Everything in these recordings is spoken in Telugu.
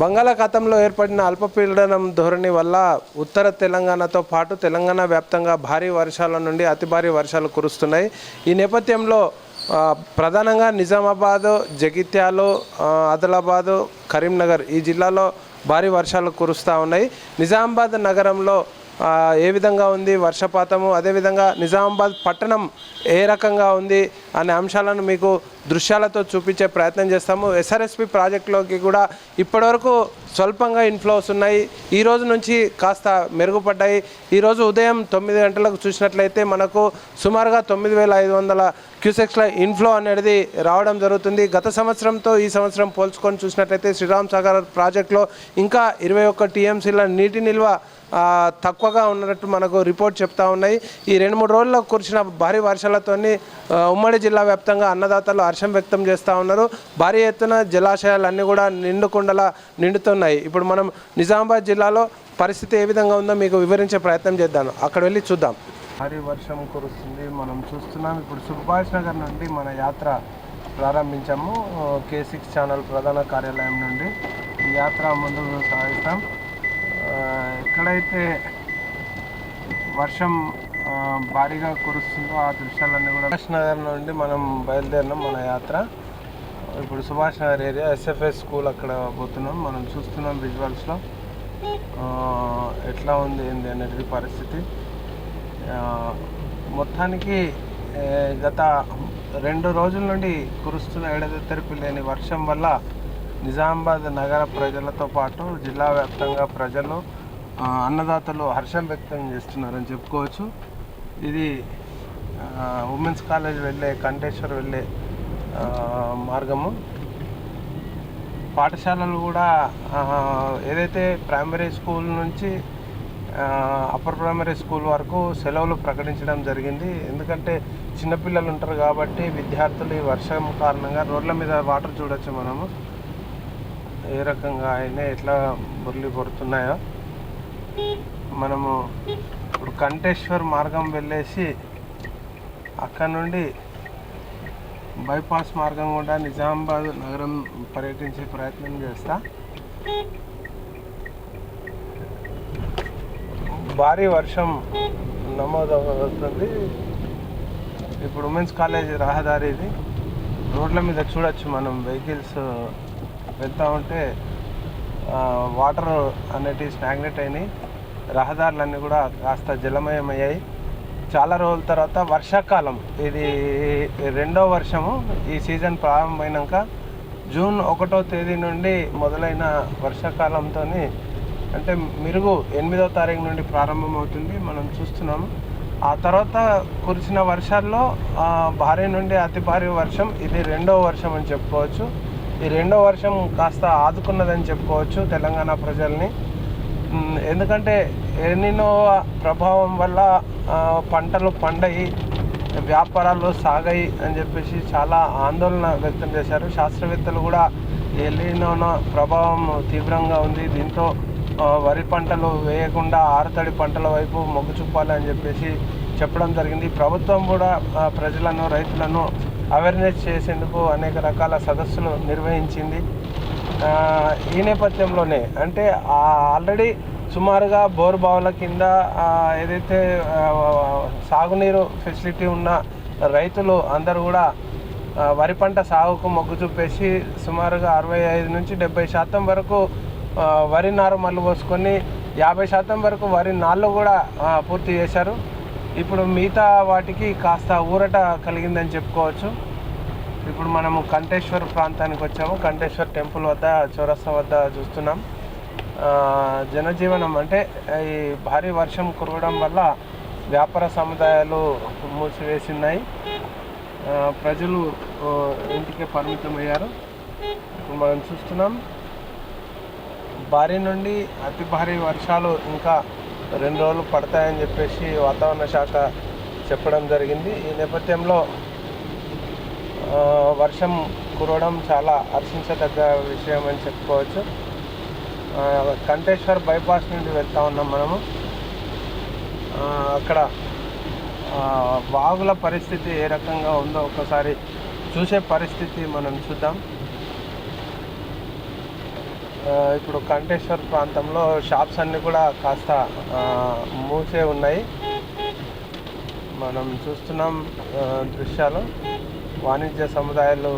బంగాళాఖాతంలో ఏర్పడిన అల్పపీడనం ధోరణి వల్ల ఉత్తర తెలంగాణతో పాటు తెలంగాణ వ్యాప్తంగా భారీ వర్షాల నుండి అతి భారీ వర్షాలు కురుస్తున్నాయి. ఈ నేపథ్యంలో ప్రధానంగా నిజామాబాద్, జగిత్యాల, ఆదిలాబాద్, కరీంనగర్ ఈ జిల్లాలో భారీ వర్షాలు కురుస్తూ ఉన్నాయి. నిజామాబాద్ నగరంలో ఏ విధంగా ఉంది వర్షపాతము, అదేవిధంగా నిజామాబాద్ పట్టణం ఏ రకంగా ఉంది అనే అంశాలను మీకు దృశ్యాలతో చూపించే ప్రయత్నం చేస్తాము. ఎస్ఆర్ఎస్పి ప్రాజెక్టులోకి కూడా ఇప్పటివరకు స్వల్పంగా ఇన్ఫ్లోస్ ఉన్నాయి. ఈ రోజు నుంచి కాస్త మెరుగుపడ్డాయి. ఈరోజు ఉదయం 9 గంటలకు చూసినట్లయితే మనకు సుమారుగా 9,500 క్యూసెక్స్ల ఇన్ఫ్లో అనేది రావడం జరుగుతుంది. గత సంవత్సరంతో ఈ సంవత్సరం పోల్చుకొని చూసినట్లయితే శ్రీరామ్ సాగర్ ప్రాజెక్టులో ఇంకా 21 టీఎంసీల నీటి నిల్వ తక్కువగా ఉన్నట్టు మనకు రిపోర్ట్ చెప్తా ఉన్నాయి. ఈ 2-3 రోజుల్లో కురిసిన భారీ వర్షాలతోని ఉమ్మడి జిల్లా వ్యాప్తంగా అన్నదాతలు హర్షం వ్యక్తం చేస్తూ ఉన్నారు. భారీ ఎత్తున జలాశయాలన్నీ కూడా నిండుకుండలా నిండుతున్నాయి. ఇప్పుడు మనం నిజామాబాద్ జిల్లాలో పరిస్థితి ఏ విధంగా ఉందో మీకు వివరించే ప్రయత్నం చేద్దాం. అక్కడ వెళ్ళి చూద్దాం. భారీ వర్షం కురుస్తుంది, మనం చూస్తున్నాం. ఇప్పుడు సుభాష్ నగర్ నుండి మన యాత్ర ప్రారంభించాము. K6 ఛానల్ ప్రధాన కార్యాలయం నుండి ఈ యాత్ర ముందుకు సాగిస్తాం. ఎక్కడైతే వర్షం భారీగా కురుస్తుందో ఆ దృశ్యాలన్నీ కూడా సుభాష్ నగర్ నుండి మనం బయలుదేరినాం మన యాత్ర. ఇప్పుడు Subhash Nagar area SFS school అక్కడ పోతున్నాం. మనం చూస్తున్నాం విజువల్స్లో ఎట్లా ఉంది ఏంది అనేది పరిస్థితి. మొత్తానికి గత 2 రోజుల నుండి కురుస్తున్న ఎడతెరిపి లేని వర్షం వల్ల నిజామాబాద్ నగర ప్రజలతో పాటు జిల్లా వ్యాప్తంగా ప్రజలు, అన్నదాతలు హర్షం వ్యక్తం చేస్తున్నారని చెప్పుకోవచ్చు. ఇది ఉమెన్స్ కాలేజ్ వెళ్ళే కంటేశ్వర్ వెళ్ళే మార్గము. పాఠశాలలు కూడా ఏదైతే ప్రైమరీ స్కూల్ నుంచి అప్పర్ ప్రైమరీ స్కూల్ వరకు సెలవులు ప్రకటించడం జరిగింది. ఎందుకంటే చిన్నపిల్లలు ఉంటారు కాబట్టి విద్యార్థులు ఈ వర్షం కారణంగా రోడ్ల మీద వాటర్ చూడొచ్చు మనము ఏ రకంగా అయినా ఎట్లా బొర్లి పడుతున్నాయో. మనము ఇప్పుడు కంటేశ్వర్ మార్గం వెళ్ళేసి అక్కడ నుండి బైపాస్ మార్గం కూడా నిజామాబాద్ నగరం పర్యటించే ప్రయత్నం చేస్తా. భారీ వర్షం నమోదవుతుంది. ఇప్పుడు ఉమెన్స్ కాలేజ్ రహదారి ఇది. రోడ్ల మీద చూడొచ్చు మనం వెహికల్స్ వెళ్తూ ఉంటే వాటర్ అనేటివి స్టాగ్నెట్ అయినాయి. రహదారులన్నీ కూడా కాస్త జలమయమయ్యాయి. చాలా రోజుల తర్వాత వర్షాకాలం, ఇది 2వ వర్షము. ఈ సీజన్ ప్రారంభమైనాక జూన్ 1వ తేదీ నుండి మొదలైన వర్షాకాలంతో అంటే మిరుగు 8వ తారీఖు నుండి ప్రారంభమవుతుంది. మనం చూస్తున్నాము. ఆ తర్వాత కురిసిన వర్షాల్లో భారీ నుండి అతి భారీ వర్షం, ఇది 2వ వర్షం అని చెప్పుకోవచ్చు. ఈ 2వ వర్షం కాస్త ఆదుకున్నదని చెప్పుకోవచ్చు తెలంగాణ ప్రజల్ని. ఎందుకంటే ఎల్నినో ప్రభావం వల్ల పంటలు పండాయి, వ్యాపారాలు సాగాయి అని చెప్పేసి చాలా ఆందోళన వ్యక్తం చేశారు. శాస్త్రవేత్తలు కూడా ఎల్నినో ప్రభావం తీవ్రంగా ఉంది, దీంతో వరి పంటలు వేయకుండా ఆరుతడి పంటల వైపు మొగ్గు చూపాలి అని చెప్పేసి చెప్పడం జరిగింది. ప్రభుత్వం కూడా ప్రజలను, రైతులను అవేర్నెస్ చేసేందుకు అనేక రకాల సదస్సులు నిర్వహించింది. ఈ నేపథ్యంలోనే అంటే ఆల్రెడీ సుమారుగా బోరు బావుల కింద ఏదైతే సాగునీరు ఫెసిలిటీ ఉన్న రైతులు అందరూ కూడా వరి పంట సాగుకు మొగ్గు చూపేసి సుమారుగా 65 నుంచి 70% వరకు వరి నారు మల్లు పోసుకొని 50% వరకు వరి నాళ్ళు కూడా పూర్తి చేశారు. ఇప్పుడు మిగతా వాటికి కాస్త ఊరట కలిగిందని చెప్పుకోవచ్చు. ఇప్పుడు మనము కంటేశ్వర్ ప్రాంతానికి వచ్చాము. కంటేశ్వర్ టెంపుల్ వద్ద, చౌరస్తా వద్ద చూస్తున్నాం. జనజీవనం అంటే ఈ భారీ వర్షం కురవడం వల్ల వ్యాపార సముదాయాలు మూసివేసినాయి. ప్రజలు ఇంటికి పరిమితమయ్యారు. ఇప్పుడు మనం చూస్తున్నాం భారీ నుండి అతి భారీ వర్షాలు ఇంకా 2 రోజులు పడతాయని చెప్పేసి వాతావరణ శాఖ చెప్పడం జరిగింది. ఈ నేపథ్యంలో వర్షం కురవడం చాలా హర్షించదగ్గ విషయం అని చెప్పుకోవచ్చు. కంటేశ్వర్ బైపాస్ నుండి వెళ్తూ ఉన్నాం మనము. అక్కడ వాగుల పరిస్థితి ఏ రకంగా ఉందో ఒకసారి చూసే పరిస్థితి మనం చూద్దాం. ఇప్పుడు కంటేశ్వర్ ప్రాంతంలో షాప్స్ అన్నీ కూడా కాస్త మూసే ఉన్నాయి. మనం చూస్తున్నాం దృశ్యాలు. వాణిజ్య సముదాయాలు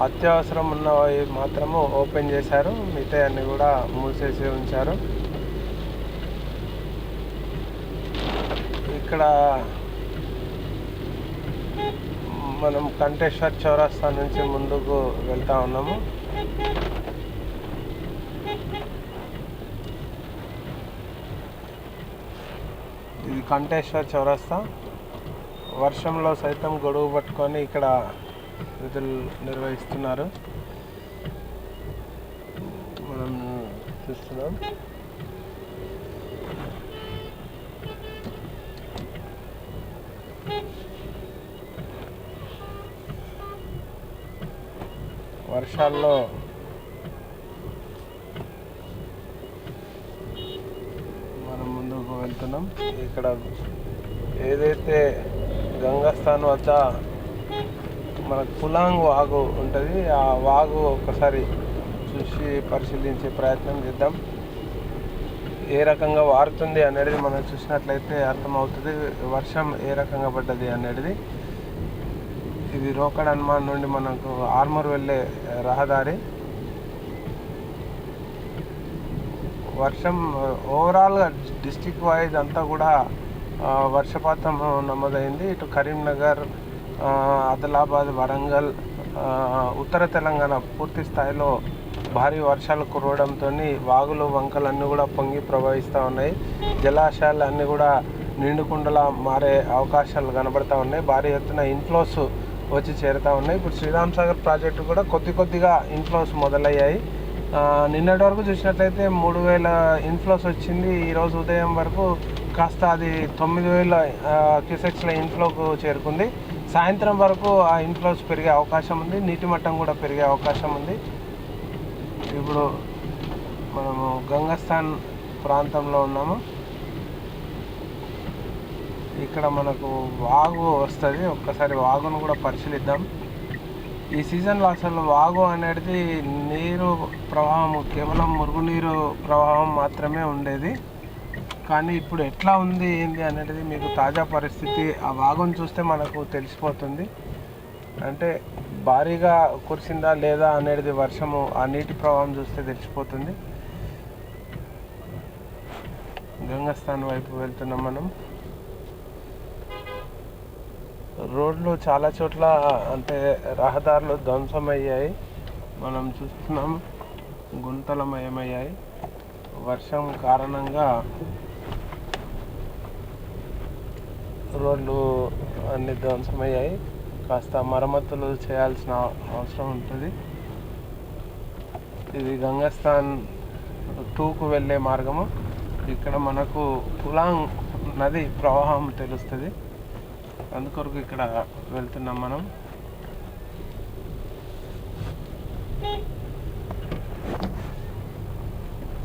అత్యవసరం ఉన్నవి మాత్రము ఓపెన్ చేశారు, మిగతా అన్నీ కూడా మూసేసి ఉంచారు. ఇక్కడ మనం కంటేశ్వర్ చౌరస్తా నుంచి ముందుకు వెళ్తా ఉన్నాము. ఇది కంటేశ్వర్ చౌరస్తా. వర్షంలో సైతం గొడుగు పట్టుకొని ఇక్కడ విధులు నిర్వహిస్తున్నారు. మనం చూస్తున్నాం. వర్షాల్లో మనం ముందుకు వెళ్తున్నాం. ఇక్కడ ఏదైతే గంగాస్థాన్ వద్ద మనకు పులాంగ్ వాగు ఉంటుంది, ఆ వాగు ఒకసారి చూసి పరిశీలించే ప్రయత్నం చేద్దాం. ఏ రకంగా వారుతుంది అనేది మనం చూసినట్లయితే అర్థమవుతుంది, వర్షం ఏ రకంగా పడ్డది అనేది. ఇది రోకడ్ హనుమాన్ నుండి మనకు ఆర్మూర్ వెళ్ళే రహదారి. వర్షం ఓవరాల్గా డిస్టిక్ వైజ్ అంతా కూడా వర్షపాతం నమోదైంది. ఇటు కరీంనగర్, ఆదిలాబాద్, వరంగల్, ఉత్తర తెలంగాణ పూర్తి స్థాయిలో భారీ వర్షాలు కురవడంతో వాగులు వంకలు అన్నీ కూడా పొంగి ప్రవహిస్తూ ఉన్నాయి. జలాశయాలు అన్నీ కూడా నిండుకుండలా మారే అవకాశాలు కనబడతా ఉన్నాయి. భారీ ఎత్తున ఇన్ఫ్లోస్ వచ్చి చేరుతూ ఉన్నాయి. ఇప్పుడు శ్రీరామ్ సాగర్ ప్రాజెక్టు కూడా కొద్దిగా ఇన్ఫ్లోస్ మొదలయ్యాయి. నిన్నటి వరకు చూసినట్లయితే 3000 ఇన్ఫ్లోస్ వచ్చింది. ఈరోజు ఉదయం వరకు కాస్త అది 9000 క్యూసెక్స్ల ఇన్ఫ్లోకు చేరుకుంది. సాయంత్రం వరకు ఆ ఇన్ఫ్లోస్ పెరిగే అవకాశం ఉంది, నీటి మట్టం కూడా పెరిగే అవకాశం ఉంది. ఇప్పుడు మనము గంగాస్థాన్ ప్రాంతంలో ఉన్నాము. ఇక్కడ మనకు వాగు వస్తుంది, ఒక్కసారి వాగును కూడా పరిశీలిద్దాం. ఈ సీజన్లో అసలు వాగు అనేది నీరు ప్రవాహం కేవలం మురుగునీరు ప్రవాహం మాత్రమే ఉండేది. కానీ ఇప్పుడు ఎట్లా ఉంది ఏంది అనేది మీకు తాజా పరిస్థితి ఆ వాగును చూస్తే మనకు తెలిసిపోతుంది. అంటే భారీగా కురిసిందా లేదా అనేది వర్షము ఆ నీటి ప్రవాహం చూస్తే తెలిసిపోతుంది. గంగాస్థాన్ వైపు వెళ్తున్నాం మనం. రోడ్లు చాలా చోట్ల అంటే రహదారులు ధ్వంసమయ్యాయి, మనం చూస్తున్నాం, గుంతలమయమయ్యాయి. వర్షం కారణంగా రోడ్లు అన్ని ధ్వంసమయ్యాయి. కాస్త మరమ్మతులు చేయాల్సిన అవసరం ఉంటుంది. ఇది గంగాస్థాన్ 2కు వెళ్ళే మార్గము. ఇక్కడ మనకు పులాంగ్ నది ప్రవాహం తెలుస్తుంది, అందుకొరకు ఇక్కడ వెళ్తున్నాం మనం.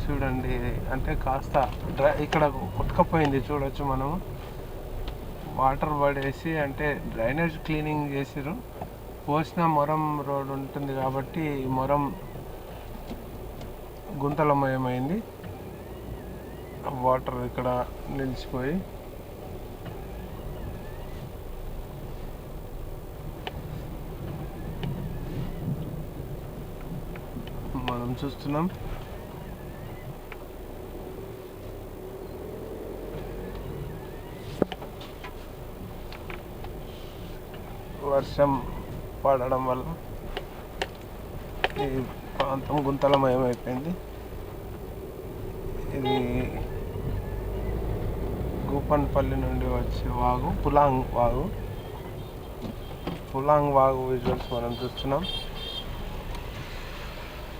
చూడండి, అంటే కాస్త ఇక్కడ కొట్టుకపోయింది చూడొచ్చు మనము. వాటర్ పడేసి అంటే డ్రైనేజ్ క్లీనింగ్ చేసిరు. పోసిన మొరం రోడ్ ఉంటుంది కాబట్టి మొరం గుంతలమయమైంది. వాటర్ ఇక్కడ నిలిచిపోయి మనం చూస్తున్నాం. వర్షం పడడం వల్ల ఈ ప్రాంతం గుంతలమయం అయిపోయింది. ఇది గూపన్పల్లి నుండి వచ్చే వాగు పులాంగ్ వాగు. పులాంగ్ వాగు విజువల్స్ మనం చూస్తున్నాం.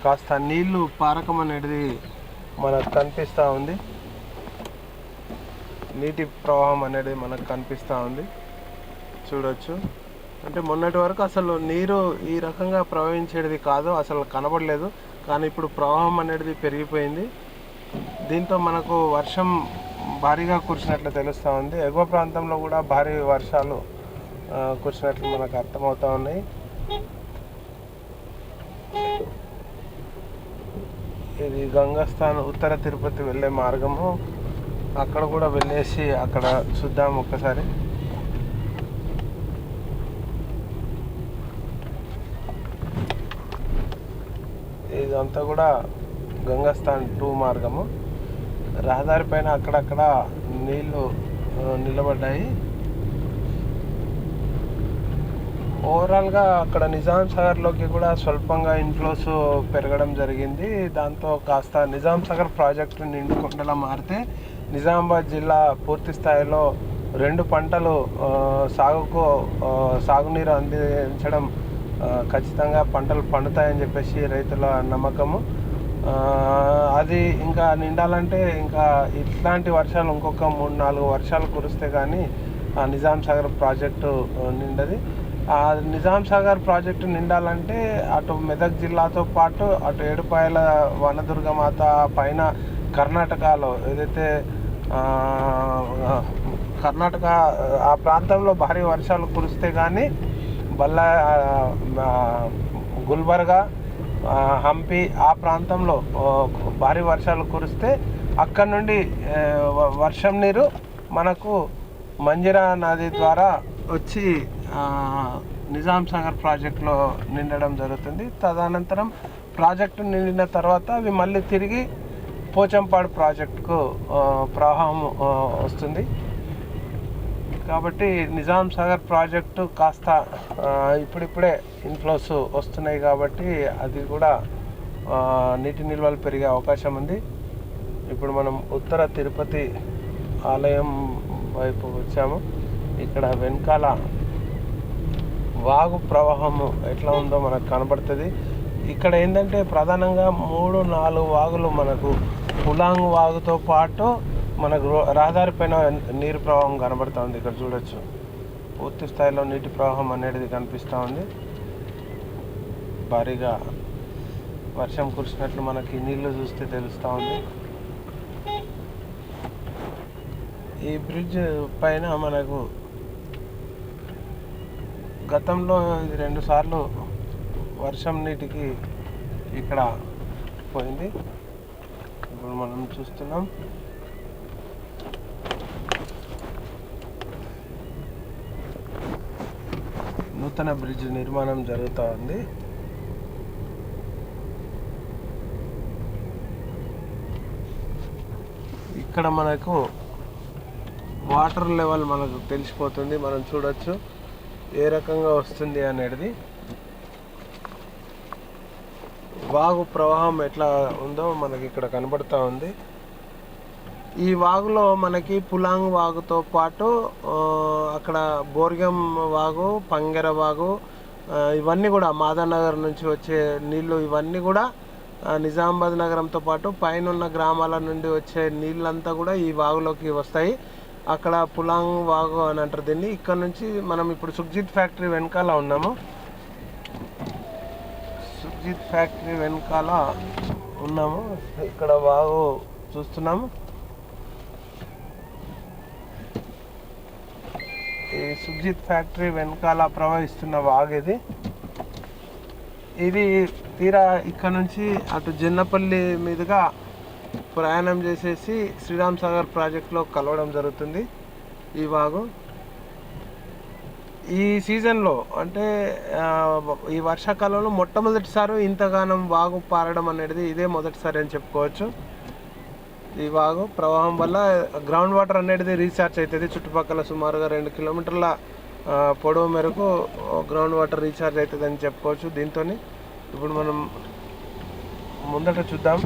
కాస్త నీళ్లు పారకం అనేది మనకు కనిపిస్తూ ఉంది, నీటి ప్రవాహం అనేది మనకు కనిపిస్తూ ఉంది, చూడొచ్చు. అంటే మొన్నటి వరకు అసలు నీరు ఈ రకంగా ప్రవహించేది కాదు, అసలు కనబడలేదు. కానీ ఇప్పుడు ప్రవాహం అనేది పెరిగిపోయింది. దీంతో మనకు వర్షం భారీగా కురిసినట్లు తెలుస్తూ ఉంది. ఎగువ ప్రాంతంలో కూడా భారీ వర్షాలు కురిసినట్లు మనకు అర్థమవుతూ ఉన్నాయి. ఇది గంగస్థాన్ ఉత్తర తిరుపతి వెళ్ళే మార్గము. అక్కడ కూడా వెళ్ళేసి అక్కడ చూద్దాం ఒక్కసారి. ఇదంతా కూడా గంగస్థాన్ 2 మార్గము. రహదారి పైన అక్కడక్కడ నీళ్లు నిలబడ్డాయి. ఓవరాల్గా అక్కడ నిజాం సాగర్లోకి కూడా స్వల్పంగా ఇన్ఫ్లోస్ పెరగడం జరిగింది. దాంతో కాస్త నిజాం సాగర్ ప్రాజెక్టు నిండుకుండలా మారితే నిజామాబాద్ జిల్లా పూర్తి స్థాయిలో 2 పంటలు సాగునీరు అందించడం ఖచ్చితంగా పంటలు పండుతాయని చెప్పేసి రైతుల నమ్మకము. అది ఇంకా నిండాలంటే ఇంకా ఇట్లాంటి వర్షాలు ఇంకొక 3-4 వర్షాలు కురిస్తే కానీ ఆ నిజాం సాగర్ ప్రాజెక్టు నిండది. ఆ నిజాం సాగర్ ప్రాజెక్టు నిండాలంటే అటు మెదక్ జిల్లాతో పాటు అటు ఏడుపాయల వనదుర్గమాత పైన కర్ణాటకలో ఏదైతే కర్ణాటక ఆ ప్రాంతంలో భారీ వర్షాలు కురిస్తే కానీ గుల్బర్గా, హంపి ఆ ప్రాంతంలో భారీ వర్షాలు కురిస్తే అక్కడ నుండి వర్షం నీరు మనకు మంజిరా నది ద్వారా వచ్చి నిజాం సాగర్ ప్రాజెక్టులో నిండడం జరుగుతుంది. తదనంతరం ప్రాజెక్టు నిండిన తర్వాత అవి మళ్ళీ తిరిగి పోచంపాడు ప్రాజెక్టుకు ప్రవాహం వస్తుంది. కాబట్టి నిజాం సాగర్ ప్రాజెక్టు కాస్త ఇప్పుడిప్పుడే ఇన్ఫ్లోస్ వస్తున్నాయి కాబట్టి అది కూడా నీటి నిల్వలు పెరిగే అవకాశం ఉంది. ఇప్పుడు మనం ఉత్తర తిరుపతి ఆలయం వైపు వచ్చాము. ఇక్కడ వెనకాల వాగు ప్రవాహము ఎట్లా ఉందో మనకు కనబడుతుంది. ఇక్కడ ఏంటంటే ప్రధానంగా 3-4 వాగులు మనకు పులాంగ్ వాగుతో పాటు మనకు రహదారి పైన నీరు ప్రవాహం కనబడుతూ ఉంది. ఇక్కడ చూడొచ్చు పూర్తి స్థాయిలో నీటి ప్రవాహం అనేది కనిపిస్తూ ఉంది. భారీగా వర్షం కురిసినట్లు మనకి నీళ్లు చూస్తే తెలుస్తూ ఉంది. ఈ బ్రిడ్జ్ పైన మనకు గతంలో ఇది 2 సార్లు వర్షం నీటికి ఇక్కడ పోయింది. ఇప్పుడు మనం చూస్తున్నాం నూతన బ్రిడ్జ్ నిర్మాణం జరుగుతూ ఉంది. ఇక్కడ మనకు వాటర్ లెవెల్ మనకు తెలిసిపోతుంది. మనం చూడొచ్చు ఏ రకంగా వస్తుంది అనేది. వాగు ప్రవాహం ఎట్లా ఉందో మనకి ఇక్కడ కనబడుతూ ఉంది. ఈ వాగులో మనకి పులాంగ్ వాగుతో పాటు అక్కడ బోర్గం వాగు, పంగెర వాగు ఇవన్నీ కూడా మాదానగర్ నుంచి వచ్చే నీళ్ళు ఇవన్నీ కూడా నిజామాబాద్ నగరంతో పాటు పైన ఉన్న గ్రామాల నుండి వచ్చే నీళ్ళంతా కూడా ఈ వాగులోకి వస్తాయి. అక్కడ పులాంగ్ వాగు అని అంటారు దీన్ని. ఇక్కడ నుంచి మనం ఇప్పుడు సుఖ్జిత్ ఫ్యాక్టరీ వెనకాల ఉన్నాము. సుఖ్జిత్ ఫ్యాక్టరీ వెనకాల ఉన్నాము. ఇక్కడ వాగు చూస్తున్నాము. ఈ సుఖ్జిత్ ఫ్యాక్టరీ వెనకాల ప్రవహిస్తున్న వాగు ఇది తీరా ఇక్కడ నుంచి అటు జన్నపల్లి మీదుగా ప్రయాణం చేసేసి శ్రీరామ్ సాగర్ ప్రాజెక్టులో కలవడం జరుగుతుంది. ఈ వాగు ఈ సీజన్లో అంటే ఈ వర్షాకాలంలో మొట్టమొదటిసారి ఇంతగానం వాగు పారడం అనేది ఇదే మొదటిసారి అని చెప్పుకోవచ్చు. ఈ వాగు ప్రవాహం వల్ల గ్రౌండ్ వాటర్ అనేది రీఛార్జ్ అవుతుంది. చుట్టుపక్కల సుమారుగా 2 కిలోమీటర్ల పొడవు మేరకు గ్రౌండ్ వాటర్ రీఛార్జ్ అవుతుంది అని చెప్పుకోవచ్చు. దీంతో ఇప్పుడు మనం ముందట చూద్దాం.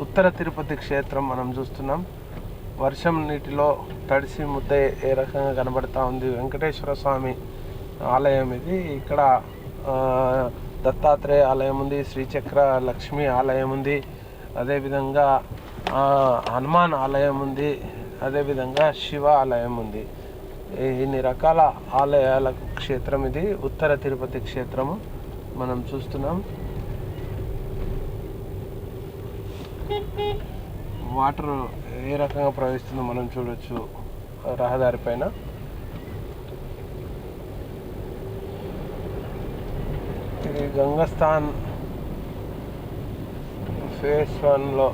ఉత్తర తిరుపతి క్షేత్రం మనం చూస్తున్నాం. వర్షం నీటిలో తడిసి ముద్ద ఏ రకంగా కనబడతా ఉంది. వెంకటేశ్వర స్వామి ఆలయం ఇది. ఇక్కడ దత్తాత్రేయ ఆలయం ఉంది, శ్రీచక్ర లక్ష్మి ఆలయం ఉంది, అదేవిధంగా హనుమాన్ ఆలయం ఉంది, అదేవిధంగా శివ ఆలయం ఉంది. ఇన్ని రకాల ఆలయాల క్షేత్రం ఇది ఉత్తర తిరుపతి క్షేత్రము మనం చూస్తున్నాం. వాటర్ ఏ రకంగా ప్రవహిస్తుందో మనం చూడొచ్చు రహదారి పైన. ఇది గంగస్థాన్ ఫేజ్ 1లో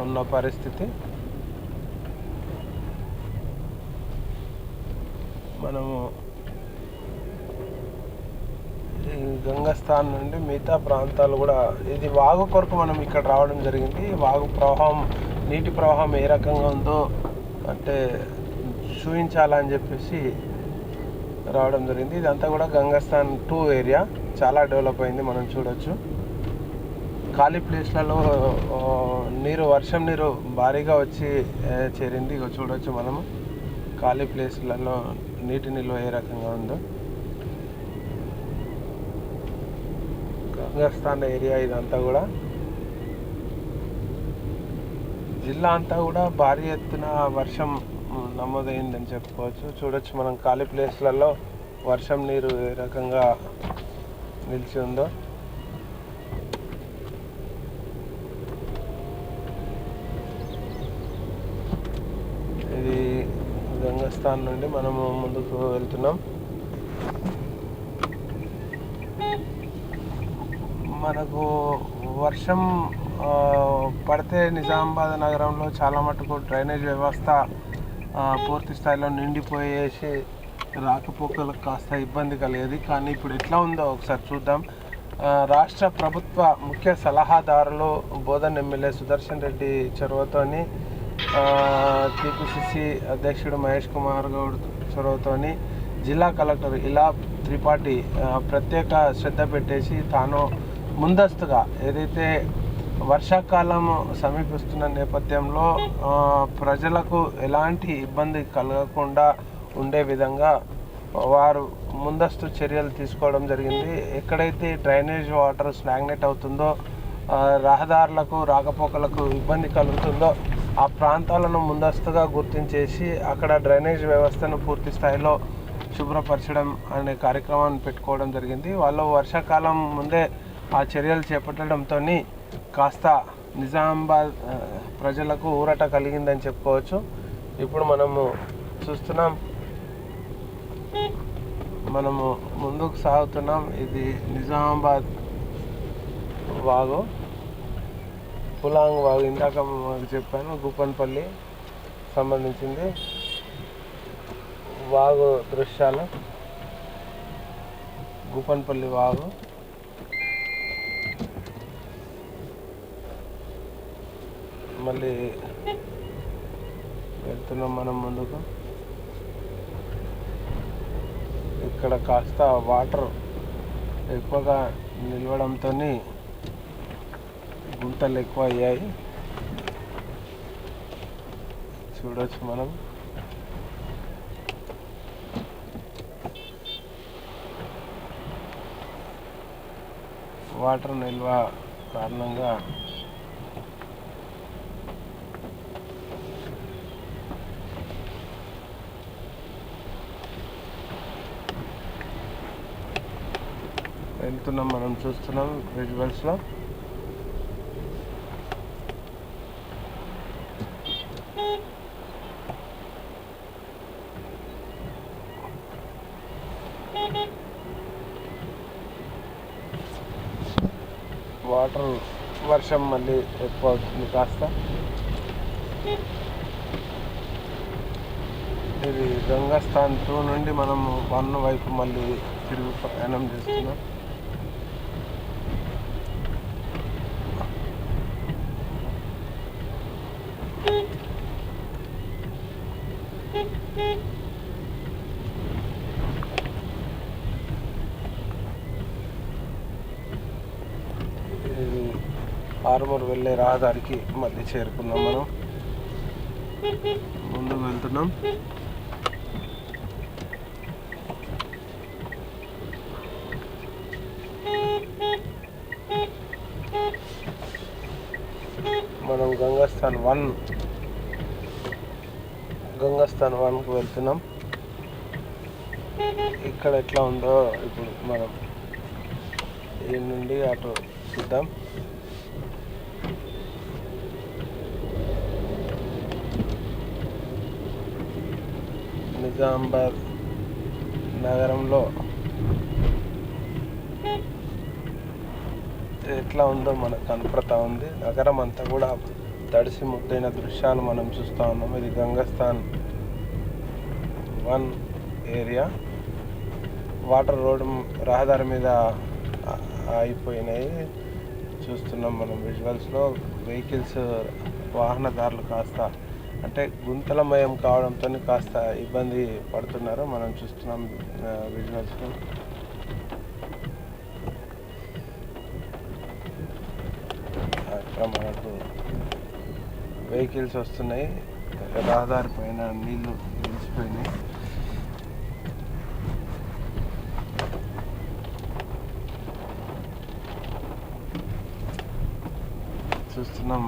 ఉన్న పరిస్థితి. మనము ఈ గంగస్థాన్ నుండి మిగతా ప్రాంతాలు కూడా, ఇది వాగు కొరకు మనం ఇక్కడ రావడం జరిగింది. వాగు ప్రవాహం, నీటి ప్రవాహం ఏ రకంగా ఉందో అంటే చూపించాలని చెప్పేసి రావడం జరిగింది. ఇదంతా కూడా గంగస్థాన్ 2 ఏరియా, చాలా డెవలప్ అయింది. మనం చూడొచ్చు ఖాళీ ప్లేస్లలో నీరు, వర్షం నీరు భారీగా వచ్చి చేరింది. ఇక చూడొచ్చు మనము ఖాళీ ప్లేస్లలో నీటి నిల్వ ఏ రకంగా ఉందో. గంగస్థాన్ ఏరియా ఇదంతా కూడా, జిల్లా అంతా కూడా భారీ ఎత్తున వర్షం నమోదైందని చెప్పుకోవచ్చు. చూడొచ్చు మనం ఖాళీ ప్లేస్లలో వర్షం నీరు ఏ రకంగా నిలిచి ఉందో. ఇది గంగస్థాన్ నుండి మనము ముందుకు వెళ్తున్నాం. మనకు వర్షం పడితే నిజామాబాద్ నగరంలో చాలా మటుకు డ్రైనేజ్ వ్యవస్థ పూర్తి స్థాయిలో నిండిపోయేసి రాకపోకలకు కాస్త ఇబ్బంది కలిగేది. కానీ ఇప్పుడు ఎట్లా ఉందో ఒకసారి చూద్దాం. రాష్ట్ర ప్రభుత్వ ముఖ్య సలహాదారులు బోధన్ ఎమ్మెల్యే సుదర్శన్ రెడ్డి చొరవతోని, టీపీసీసీ అధ్యక్షుడు మహేష్ కుమార్ గౌడ్ చొరవతోని, జిల్లా కలెక్టర్ ఇలా త్రిపాఠి ప్రత్యేక శ్రద్ధ పెట్టేసి తాను ముందస్తుగా ఏదైతే వర్షాకాలం సమీపిస్తున్న నేపథ్యంలో ప్రజలకు ఎలాంటి ఇబ్బంది కలగకుండా ఉండే విధంగా వారు ముందస్తు చర్యలు తీసుకోవడం జరిగింది. ఎక్కడైతే డ్రైనేజ్ వాటర్ స్టాగ్నేట్ అవుతుందో, రహదారులకు రాకపోకలకు ఇబ్బంది కలుగుతుందో ఆ ప్రాంతాలను ముందస్తుగా గుర్తించేసి అక్కడ డ్రైనేజ్ వ్యవస్థను పూర్తి స్థాయిలో శుభ్రపరచడం అనే కార్యక్రమాన్ని పెట్టుకోవడం జరిగింది. వాళ్ళు వర్షాకాలం ముందే ఆ చర్యలు చేపట్టడంతో కాస్త నిజామాబాద్ ప్రజలకు ఊరట కలిగిందని చెప్పుకోవచ్చు. ఇప్పుడు మనము చూస్తున్నాం, మనము ముందుకు సాగుతున్నాం. ఇది నిజామాబాద్ వాగు, పులాంగ్ వాగు. ఇందాక మాకు చెప్పాను, గుప్పన్పల్లి సంబంధించింది వాగు దృశ్యాలు. గుప్పన్పల్లి వాగు. మళ్ళీ వెళ్తున్నాం మనం ముందుకు. ఇక్కడ కాస్త వాటర్ ఎక్కువగా నిలవడంతో గుంతలు ఎక్కువ అయ్యాయి. చూడొచ్చు మనం. వాటర్ నిల్వ కారణంగా వెళ్తున్నాం, మనం చూస్తున్నాం విజువల్స్లో. వాటర్ వర్షం మళ్ళీ ఎక్కువ అవుతుంది కాస్త. ఇది గంగస్థాన్ 2 నుండి మనము 1 వైపు మళ్ళీ తిరుగు ప్రయాణం చేస్తున్నాం. ఇది ఆర్మూర్ వెళ్ళే రహదారికి మళ్ళీ చేరుకున్నాం. మనం ముందుకు వెళ్తున్నాం. మనం గంగస్థాన్ 1కు వెళ్తున్నాం. ఇక్కడ ఎట్లా ఉందో ఇప్పుడు మనం ఈ నుండి అటు చూద్దాం. నిజామాబాద్ నగరంలో ఎట్లా ఉందో మనకు కనపడతా ఉంది. నగరం అంతా కూడా తడిసి ముద్దైన దృశ్యాలు మనం చూస్తూ ఉన్నాం. ఇది గంగస్థాన్ 1 ఏరియా. వాటర్ రోడ్ రహదారి మీద అయిపోయినాయి చూస్తున్నాం మనం విజువల్స్లో. వెహికల్స్ వాహనదారులు కాస్త అంటే గుంతలమయం కావడంతో కాస్త ఇబ్బంది పడుతున్నారు మనం చూస్తున్నాం విజువల్స్లో. అక్కడ మనకు వెహికల్స్ వస్తున్నాయి, రహదారి పైన నీళ్లు నిలిచిపోయినాయి. చూస్తున్నాం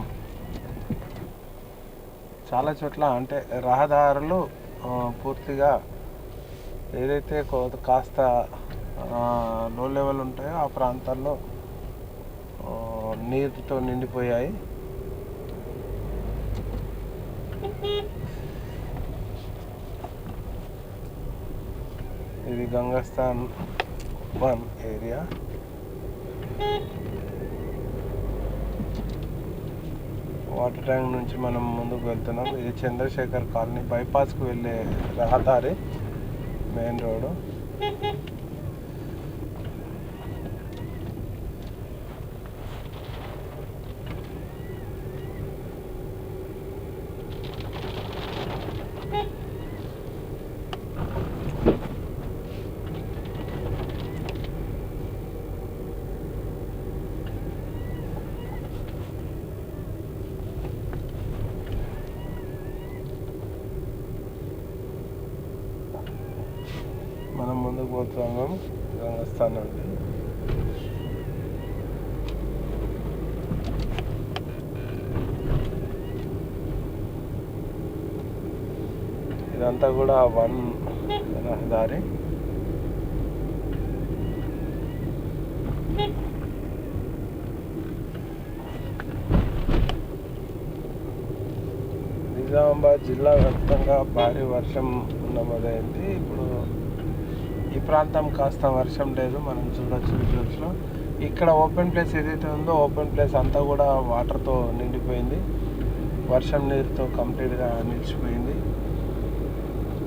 చాలా చోట్ల అంటే రహదారులు పూర్తిగా ఏదైతే కాస్త లో లెవెల్ ఉంటాయో ఆ ప్రాంతాల్లో నీరుతో నిండిపోయాయి. ఇది గంగస్థాన్ 1 ఏరియా. వాటర్ ట్యాంక్ నుంచి మనం ముందుకు వెళ్తున్నాం. ఇది చంద్రశేఖర్ కాలనీ బైపాస్కి వెళ్ళే రహదారి, మెయిన్ రోడ్డు. మనం ముందుకు పోతున్నాం గంగస్థాన్ నుండి. ఇదంతా కూడా 1 రహదారి. నిజామాబాద్ జిల్లా వ్యాప్తంగా భారీ వర్షం నమోదైంది. ఇప్పుడు ఈ ప్రాంతం కాస్త వర్షం లేదు, మనం చూడొచ్చు విజువల్స్లో. ఇక్కడ ఓపెన్ ప్లేస్ ఏదైతే ఉందో ఓపెన్ ప్లేస్ అంతా కూడా వాటర్తో నిండిపోయింది, వర్షం నీరుతో కంప్లీట్గా నిలిచిపోయింది.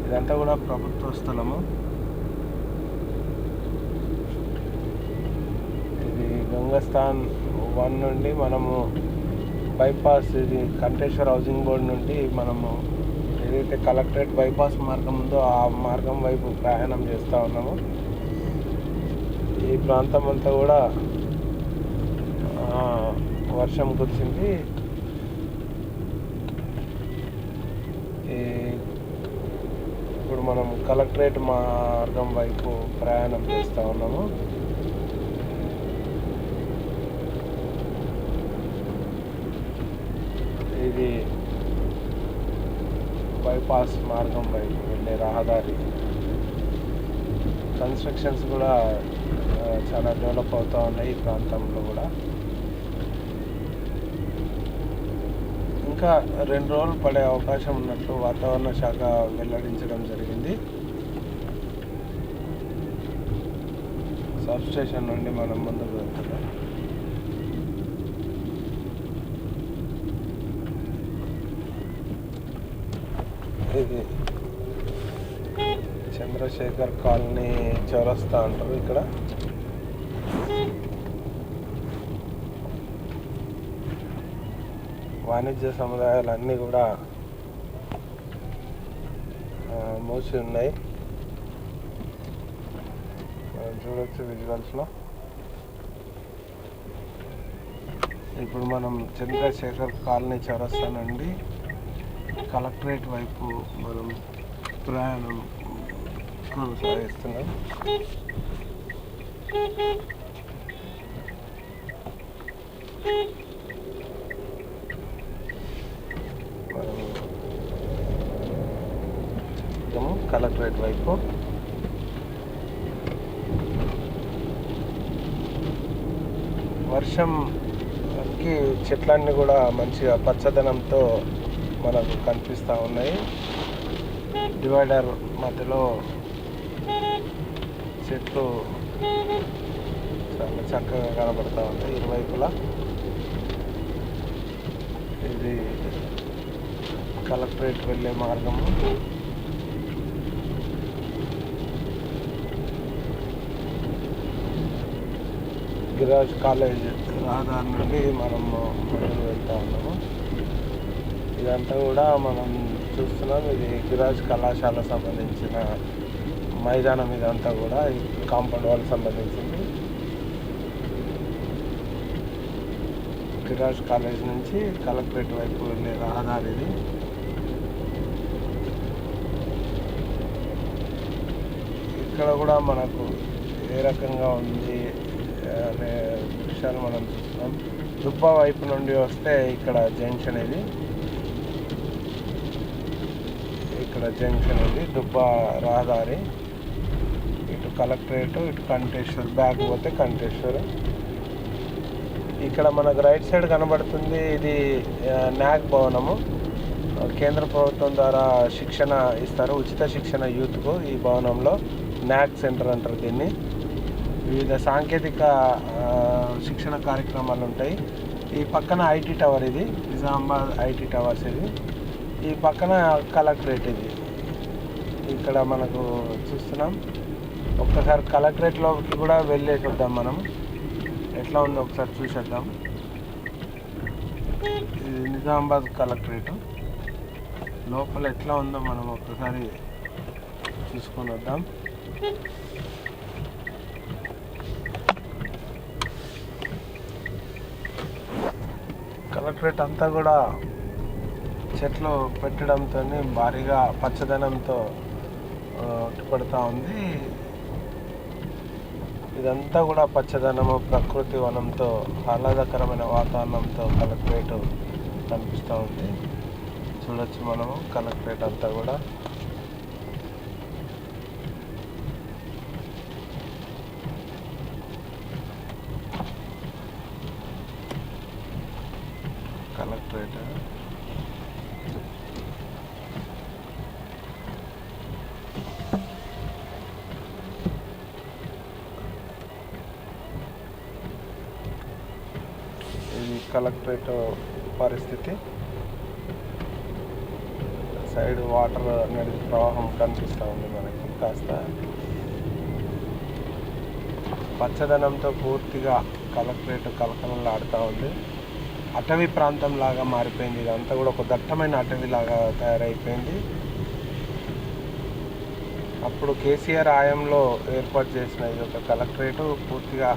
ఇదంతా కూడా ప్రభుత్వ స్థలము. ఇది గంగస్థాన్ 1 నుండి మనము బైపాస్, ఇది కంటేశ్వర్ హౌసింగ్ బోర్డు నుండి మనము ఏదైతే కలెక్టరేట్ బైపాస్ మార్గం ఉందో ఆ మార్గం వైపు ప్రయాణం చేస్తూ ఉన్నాము. ఈ ప్రాంతం అంతా కూడా వర్షం కురిసింది. ఇప్పుడు మనం కలెక్టరేట్ మార్గం వైపు ప్రయాణం చేస్తూ ఉన్నాము. ఇది బైపాస్ మార్గం వైపు వెళ్ళే రహదారి. కన్స్ట్రక్షన్స్ కూడా చాలా డెవలప్ అవుతూ ఉన్నాయి ఈ ప్రాంతంలో కూడా. ఇంకా 2 రోజులు పడే అవకాశం ఉన్నట్లు వాతావరణ శాఖ వెల్లడించడం జరిగింది. సబ్ స్టేషన్ నుండి మనం ముందుకు వెళ్తున్నాం. ఇది చంద్రశేఖర్ కాలనీ చౌరస్తా అంటారు. ఇక్కడ వాణిజ్య సముదాయాలన్నీ కూడా మూసి ఉన్నాయి, మనం చూడొచ్చు విజువల్స్లో. ఇప్పుడు మనం చంద్రశేఖర్ కాలనీ చౌరస్తా నుండి కలెక్టరేట్ వైపు మనం ప్రయాణం కొనసాగిస్తున్నాం. మనము కలెక్టరేట్ వైపు వర్షంకి చెట్లన్నీ కూడా మంచిగా పచ్చదనంతో మనకు కనిపిస్తూ ఉన్నాయి. డివైడర్ మధ్యలో చెట్లు చాలా చక్కగా కనబడతా ఉంది ఇరువైపులా. ఇది కలెక్టరేట్ వెళ్ళే మార్గము. గిరిరాజ్ కాలేజ్ రహదారి నుండి మనం మొదలు వెళ్తా ఉన్నాము. ఇదంతా కూడా మనం చూస్తున్నాం. ఇది గిరిరాజ్ కళాశాల సంబంధించిన మైదానం. ఇదంతా కూడా ఈ కాంపౌండ్ వాళ్ళకి సంబంధించింది. గిరిరాజ్ కాలేజ్ నుంచి కలెక్టరేట్ వైపు వెళ్ళే రహదారి ఇది. ఇక్కడ కూడా మనకు ఏ రకంగా ఉంది అనే విషయాలు మనం చూస్తున్నాం. దుబ్బా వైపు నుండి వస్తే ఇక్కడ జంక్షన్ ఇది. ఇక్కడ జంక్షన్ ఇది దుబ్బా రహదారి. ఇటు కలెక్టరేట్, ఇటు కంటేశ్వర్, బ్యాక్ పోతే కంటేశ్వర్. ఇక్కడ మనకు రైట్ సైడ్ కనబడుతుంది ఇది నాక్ భవనము. కేంద్ర ప్రభుత్వం ద్వారా శిక్షణ ఇస్తారు, ఉచిత శిక్షణ యూత్కు. ఈ భవనంలో నాక్ సెంటర్ అంటారు దీన్ని. వివిధ సాంకేతిక శిక్షణ కార్యక్రమాలు ఉంటాయి. ఈ పక్కన ఐటీ టవర్ ఇది, నిజామాబాద్ ఐటీ టవర్స్ ఇది. ఈ పక్కన కలెక్టరేట్ ఇది. ఇక్కడ మనకు చూస్తున్నాం. ఒక్కసారి కలెక్టరేట్లోకి కూడా వెళ్ళేసి వద్దాం మనం. ఎట్లా ఉందో ఒకసారి చూసేద్దాం. ఇది నిజామాబాద్ కలెక్టరేట్. లోపల ఎట్లా ఉందో మనం ఒక్కసారి చూసుకొని వద్దాం. కలెక్టరేట్ అంతా కూడా చెట్లు పెట్టడంతో భారీగా పచ్చదనంతో పడుతూ ఉంది. ఇదంతా కూడా పచ్చదనము, ప్రకృతి వనంతో, ఆహ్లాదకరమైన వాతావరణంతో కలెక్టరేట్ కనిపిస్తూ ఉంది. చూడొచ్చు మనము కలెక్టరేట్ అంతా కూడా. కలెక్టరేట్ ఇది కలెక్టరేట్ పరిస్థితి. సైడ్ వాటర్ నది ప్రవాహం కనిపిస్తూ ఉంది మనకి. కాస్త పచ్చదనంతో పూర్తిగా కలెక్టరేట్ కలకలలాడుతూ ఉంది. అటవీ ప్రాంతం లాగా మారిపోయింది. ఇదంతా కూడా ఒక దట్టమైన అటవీ లాగా తయారైపోయింది. అప్పుడు కేసీఆర్ హయాంలో ఏర్పాటు చేసిన ఇది ఒక కలెక్టరేట్ పూర్తిగా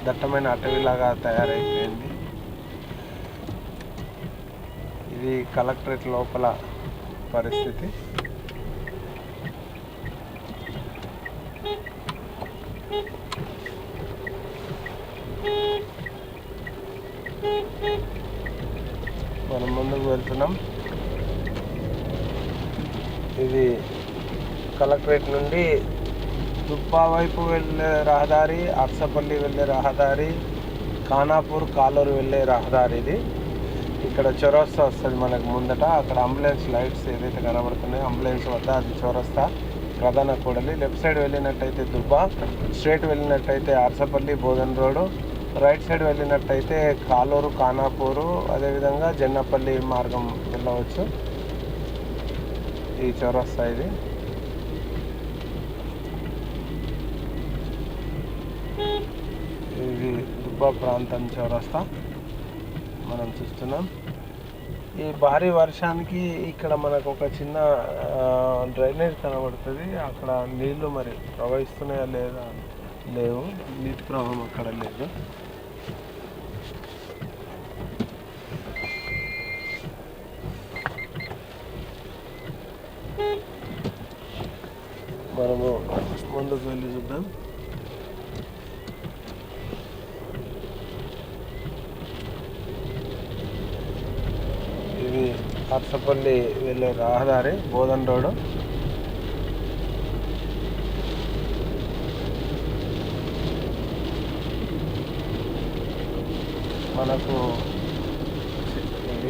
దట్టమైన అటవీలాగా తయారైపోయింది. ఇది కలెక్టరేట్ లోపల పరిస్థితి. మనం ముందుకు వెళ్తున్నాం. ఇది కలెక్టరేట్ నుండి దుబ్బా వైపు వెళ్ళే రహదారి, అర్సపల్లి వెళ్ళే రహదారి, ఖానాపూర్, కాలూరు వెళ్ళే రహదారి ఇది. ఇక్కడ చౌరస్తా వస్తుంది మనకు ముందట. అక్కడ అంబులెన్స్ లైట్స్ ఏదైతే కనబడుతున్నాయో అంబులెన్స్ వద్ద అది చౌరస్తా ప్రధాన కూడలి. లెఫ్ట్ సైడ్ వెళ్ళినట్టయితే దుబ్బా, స్ట్రైట్ వెళ్ళినట్టయితే Arsapalli Bodhan road, right side వెళ్ళినట్టయితే కాలూరు, ఖానాపూరు, అదేవిధంగా జన్నపల్లి మార్గం వెళ్ళవచ్చు. ఈ చౌరస్తా ఇది. ఇది దుబ్బా ప్రాంతం చౌరస్తా మనం చూస్తున్నాం. ఈ భారీ వర్షానికి ఇక్కడ మనకు ఒక చిన్న డ్రైనేజ్ కనబడుతుంది. అక్కడ నీళ్లు మరి ప్రవహిస్తున్నాయా లేదా లేవు, నీటి ప్రవాహం అక్కడ లేదు. మనము ముందుకు వెళ్ళి చూద్దాం. ఇది అర్సపల్లి వెళ్ళే రహదారి, బోధన్ రోడ్డు. మనకు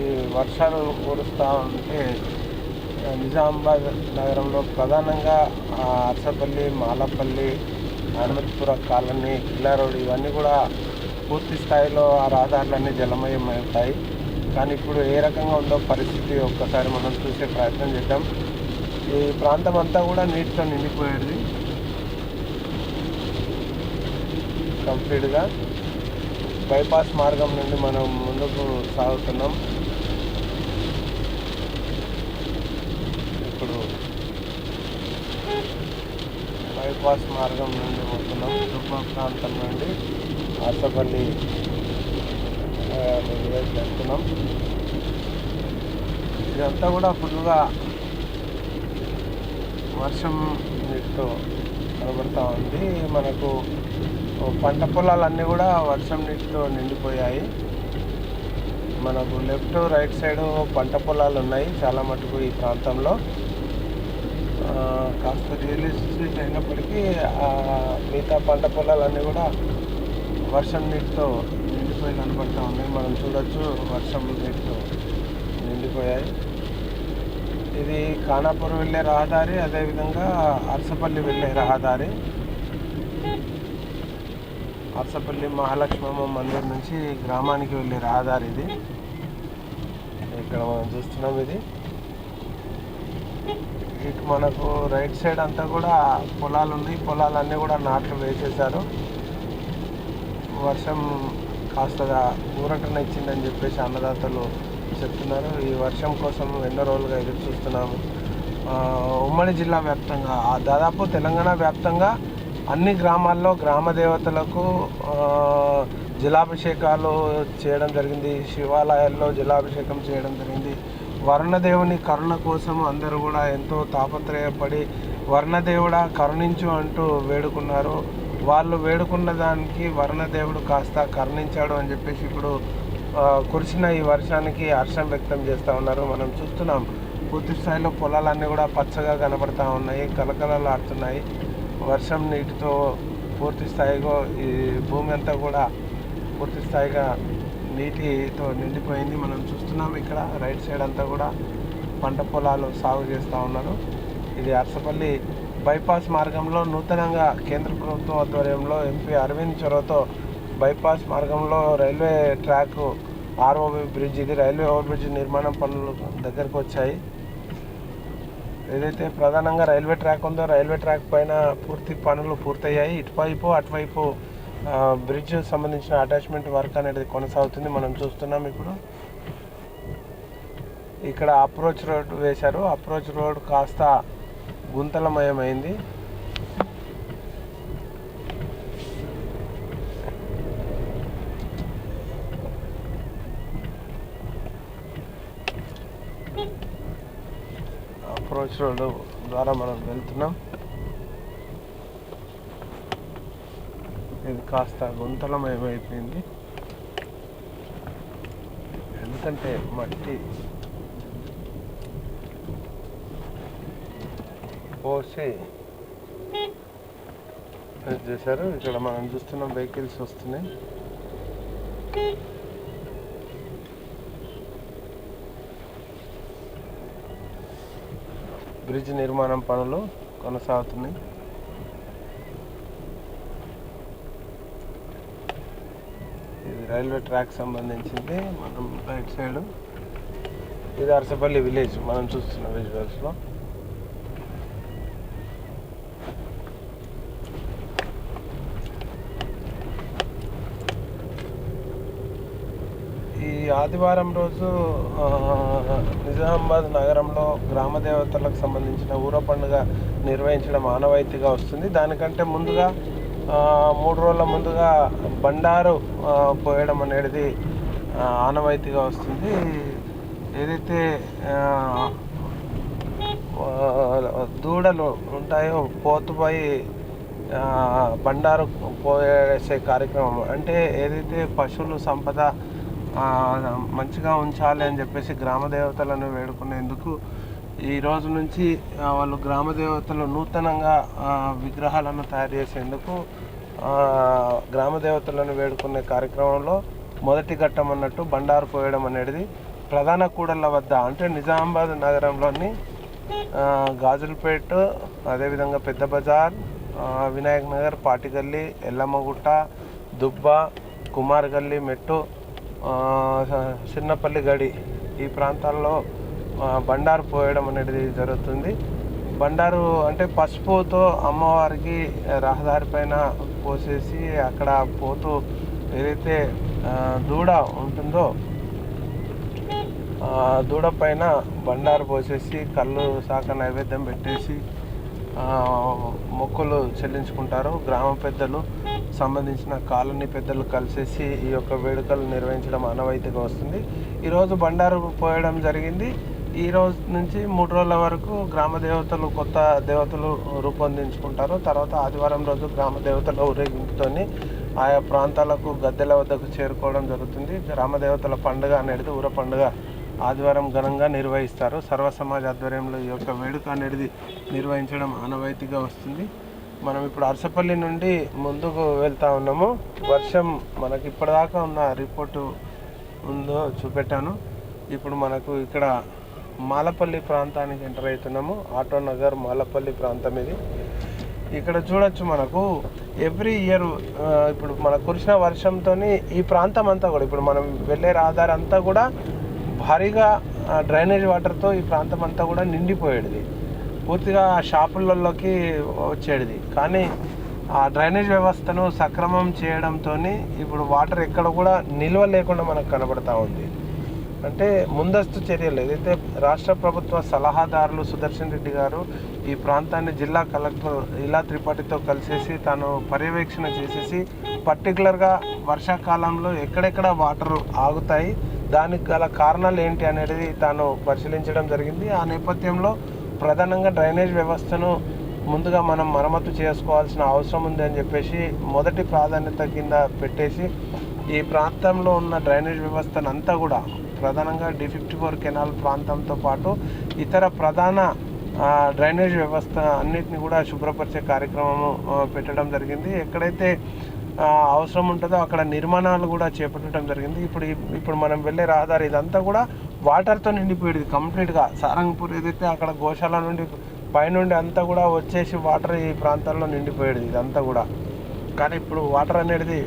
ఈ వర్షాలు కురుస్తూ ఉంటే నిజామాబాద్ నగరంలో ప్రధానంగా అర్సపల్లి, మాలపల్లి, హనుమతిపుర కాలనీ, కిల్లా రోడ్ ఇవన్నీ కూడా పూర్తి స్థాయిలో ఆ రహదారులన్నీ జలమయం అవుతాయి. కానీ ఇప్పుడు ఏ రకంగా ఉందో పరిస్థితి ఒక్కసారి మనం చూసే ప్రయత్నం చేద్దాం. ఈ ప్రాంతం అంతా కూడా నీటితో నిండిపోయేది కంప్లీట్గా. బైపాస్ మార్గం నుండి మనం ముందుకు సాగుతున్నాం. ఇప్పుడు బైపాస్ మార్గం నుండి పోతున్నాం. దుర్గ ప్రాంతం నుండి ఆర్సపల్లి వెళ్తున్నాం. ఇదంతా కూడా ఫుల్గా వర్షం నీటితో కనబడుతూ ఉంది. మనకు పంట పొలాలన్నీ కూడా వర్షం నీటితో నిండిపోయాయి. మనకు లెఫ్ట్ రైట్ సైడ్ పంట పొలాలు ఉన్నాయి చాలా మటుకు ఈ ప్రాంతంలో. కాస్త రియల్ ఎస్టేట్ అయినప్పటికీ మిగతా పంట పొలాలన్నీ కూడా వర్షం నీటితో నిండిపోయి కనబడుతూ ఉన్నాయి. మనం చూడొచ్చు, వర్షం నీటితో నిండిపోయాయి. ఇది ఖానాపూర్ వెళ్ళే రహదారి, అదేవిధంగా అరసపల్లి వెళ్ళే రహదారి. అరసపల్లి మహాలక్ష్మమ్మ మందిర్ నుంచి గ్రామానికి వెళ్ళే రహదారి ఇది. ఇక్కడ మనం చూస్తున్నాం. ఇది ఇటు మనకు రైట్ సైడ్ అంతా కూడా పొలాలు ఉన్నాయి. పొలాలన్నీ కూడా నాట్లు వేసేశారు. వర్షం కాస్తగా ఊరటనిచ్చిందని చెప్పేసి అన్నదాతలు చెప్తున్నారు. ఈ వర్షం కోసం ఎన్నో రోజులుగా ఎదురు చూస్తున్నాము. ఉమ్మడి జిల్లా వ్యాప్తంగా, దాదాపు తెలంగాణ వ్యాప్తంగా అన్ని గ్రామాల్లో గ్రామ దేవతలకు జలాభిషేకాలు చేయడం జరిగింది. శివాలయాల్లో జలాభిషేకం చేయడం జరిగింది. వర్ణదేవుని కరుణ కోసం అందరూ కూడా ఎంతో తాపత్రయపడి వర్ణదేవుడా కరుణించు అంటూ వేడుకున్నారు. వాళ్ళు వేడుకున్న దానికి వర్ణదేవుడు కాస్త కరుణించాడు అని చెప్పేసి ఇప్పుడు కురిసిన ఈ వర్షానికి హర్షం వ్యక్తం చేస్తూ ఉన్నారు. మనం చూస్తున్నాం, పూర్తి స్థాయిలో పొలాలన్నీ కూడా పచ్చగా కనబడుతూ ఉన్నాయి, కలకలలాడుతున్నాయి. వర్షం నీటితో పూర్తి స్థాయిగా ఈ భూమి అంతా కూడా పూర్తి స్థాయిగా నీటితో నిండిపోయింది. మనం చూస్తున్నాం ఇక్కడ రైట్ సైడ్ అంతా కూడా పంట పొలాలు సాగు చేస్తూ ఉన్నారు. ఇది అరసపల్లి బైపాస్ మార్గంలో నూతనంగా కేంద్ర ప్రభుత్వం ఆధ్వర్యంలో ఎంపీ అరవింద్ చొరవతో బైపాస్ మార్గంలో రైల్వే ట్రాక్ ఆర్ఓబి బ్రిడ్జ్, ఇది రైల్వే ఓవర్ బ్రిడ్జ్ నిర్మాణం పనులు దగ్గరకు వచ్చాయి. ఏదైతే ప్రధానంగా రైల్వే ట్రాక్ ఉందో రైల్వే ట్రాక్ పైన పూర్తి పనులు పూర్తయ్యాయి. ఇటువైపు అటువైపు బ్రిడ్జ్ సంబంధించిన అటాచ్మెంట్ వర్క్ అనేది కొనసాగుతుంది. మనం చూస్తున్నాం. ఇప్పుడు ఇక్కడ అప్రోచ్ రోడ్ వేశారు. అప్రోచ్ రోడ్ కాస్త గుంతలమయమైంది. అప్రోచ్ రోడ్ ద్వారా మనం వెళ్తున్నాం. ఇది కాస్త గుంతలమయమైపోయింది, ఎందుకంటే మట్టి పోసి చేశారు. ఇక్కడ మనం చూస్తున్నాం వెహికల్స్ వస్తున్నాయి. బ్రిడ్జ్ నిర్మాణం పనులు కొనసాగుతున్నాయి. ఇది రైల్వే ట్రాక్ సంబంధించింది. మనం రైట్ సైడ్ ఇది అరసపల్లి విలేజ్ మనం చూస్తున్నాం విజువల్స్లో. ఈ ఆదివారం రోజు నిజామాబాద్ నగరంలో గ్రామ దేవతలకు సంబంధించిన ఊర పండుగ నిర్వహించడం ఆనవాయితీగా వస్తుంది. దానికంటే ముందుగా 3 రోజుల ముందుగా బండారు పోయడం అనేది ఆనవాయితీగా వస్తుంది. ఏదైతే దూడలు ఉంటాయో పోతుపోయి బండారు పోసే కార్యక్రమం, అంటే ఏదైతే పశువులు సంపద మంచిగా ఉంచాలి అని చెప్పేసి గ్రామ దేవతలను వేడుకునేందుకు ఈ రోజు నుంచి వాళ్ళు గ్రామ దేవతలు నూతనంగా విగ్రహాలను తయారు చేసేందుకు గ్రామ దేవతలను వేడుకునే కార్యక్రమంలో మొదటి ఘట్టం అన్నట్టు బండారు పోయడం అనేది ప్రధాన కూడళ్ళ వద్ద, అంటే నిజామాబాద్ నగరంలోని గాజులపేట, అదేవిధంగా పెద్ద బజార్, వినాయక్ నగర్, పాటిగల్లి, ఎల్లమ్మగుట్ట, దుబ్బ, కుమార్ గల్లి, మెట్టు, చిన్నపల్లి గడి ఈ ప్రాంతాల్లో బండారు పోయడం అనేది జరుగుతుంది. బండారు అంటే పసుపుతో అమ్మవారికి రహదారి పైన పోసేసి అక్కడ పోతూ ఏదైతే దూడ ఉంటుందో దూడ పైన బండారు పోసేసి కళ్ళు శాఖ నైవేద్యం పెట్టేసి మొక్కులు చెల్లించుకుంటారు. గ్రామ పెద్దలు, సంబంధించిన కాలనీ పెద్దలు కలిసేసి ఈ యొక్క వేడుకలు నిర్వహించడం ఆనవాయితీగా వస్తుంది. ఈరోజు బండారు పోయడం జరిగింది. ఈ రోజు నుంచి 3 రోజుల వరకు గ్రామ దేవతలు, కొత్త దేవతలు రూపొందించుకుంటారు. తర్వాత ఆదివారం రోజు గ్రామ దేవతల ఊరేగింపుతోని ఆయా ప్రాంతాలకు గద్దెల వద్దకు చేరుకోవడం జరుగుతుంది. గ్రామ దేవతల పండుగ అనేది ఊర పండుగ ఆదివారం ఘనంగా నిర్వహిస్తారు. సర్వ సమాజ్ ఆధ్వర్యంలో ఈ యొక్క వేడుక అనేది నిర్వహించడం ఆనవాయితీగా వస్తుంది. మనం ఇప్పుడు అరసపల్లి నుండి ముందుకు వెళ్తా ఉన్నాము. వర్షం మనకి ఇప్పటిదాకా ఉన్న రిపోర్టు ఉందో చూపెట్టాను. ఇప్పుడు మనకు ఇక్కడ మాలపల్లి ప్రాంతానికి ఎంటర్ అవుతున్నాము. ఆటో నగర్ మాలపల్లి ప్రాంతం ఇది. ఇక్కడ చూడొచ్చు మనకు ఎవ్రీ ఇయర్ ఇప్పుడు మనకు కురిసిన వర్షంతో ఈ ప్రాంతం అంతా కూడా ఇప్పుడు మనం వెళ్ళే రహదారి అంతా కూడా భారీగా డ్రైనేజ్ వాటర్తో ఈ ప్రాంతం అంతా కూడా నిండిపోయేది. పూర్తిగా షాపులలోకి వచ్చేది. కానీ ఆ డ్రైనేజ్ వ్యవస్థను సక్రమం చేయడంతో ఇప్పుడు వాటర్ ఎక్కడ కూడా నిల్వ లేకుండా మనకు కనబడతా ఉంది. అంటే ముందస్తు చర్యలు ఏదైతే రాష్ట్ర ప్రభుత్వ సలహాదారులు సుదర్శన్ రెడ్డి గారు ఈ ప్రాంతాన్ని జిల్లా కలెక్టర్ ఇలా త్రిపాఠితో కలిసేసి తాను పర్యవేక్షణ చేసేసి పర్టికులర్గా వర్షాకాలంలో ఎక్కడెక్కడ వాటర్ ఆగుతాయి, దానికి గల కారణాలు ఏంటి అనేది తాను పరిశీలించడం జరిగింది. ఆ నేపథ్యంలో ప్రధానంగా డ్రైనేజ్ వ్యవస్థను ముందుగా మనం మరమ్మతు చేసుకోవాల్సిన అవసరం ఉంది అని చెప్పేసి మొదటి ప్రాధాన్యత కింద పెట్టేసి ఈ ప్రాంతంలో ఉన్న డ్రైనేజ్ వ్యవస్థను అంతా కూడా ప్రధానంగా D54 కెనాల్ ప్రాంతంతో పాటు ఇతర ప్రధాన డ్రైనేజ్ వ్యవస్థ అన్నిటిని కూడా శుభ్రపరిచే కార్యక్రమము పెట్టడం జరిగింది. ఎక్కడైతే అవసరం ఉంటుందో అక్కడ నిర్మాణాలు కూడా చేపట్టడం జరిగింది. ఇప్పుడు మనం వెళ్ళే రహదారి ఇదంతా కూడా వాటర్తో నిండిపోయేది కంప్లీట్గా. సారంగపూర్ ఏదైతే అక్కడ గోశాల నుండి పైనుండి అంతా కూడా వచ్చేసి వాటర్ ఈ ప్రాంతాల్లో నిండిపోయేది ఇదంతా కూడా. కానీ ఇప్పుడు వాటర్ అనేది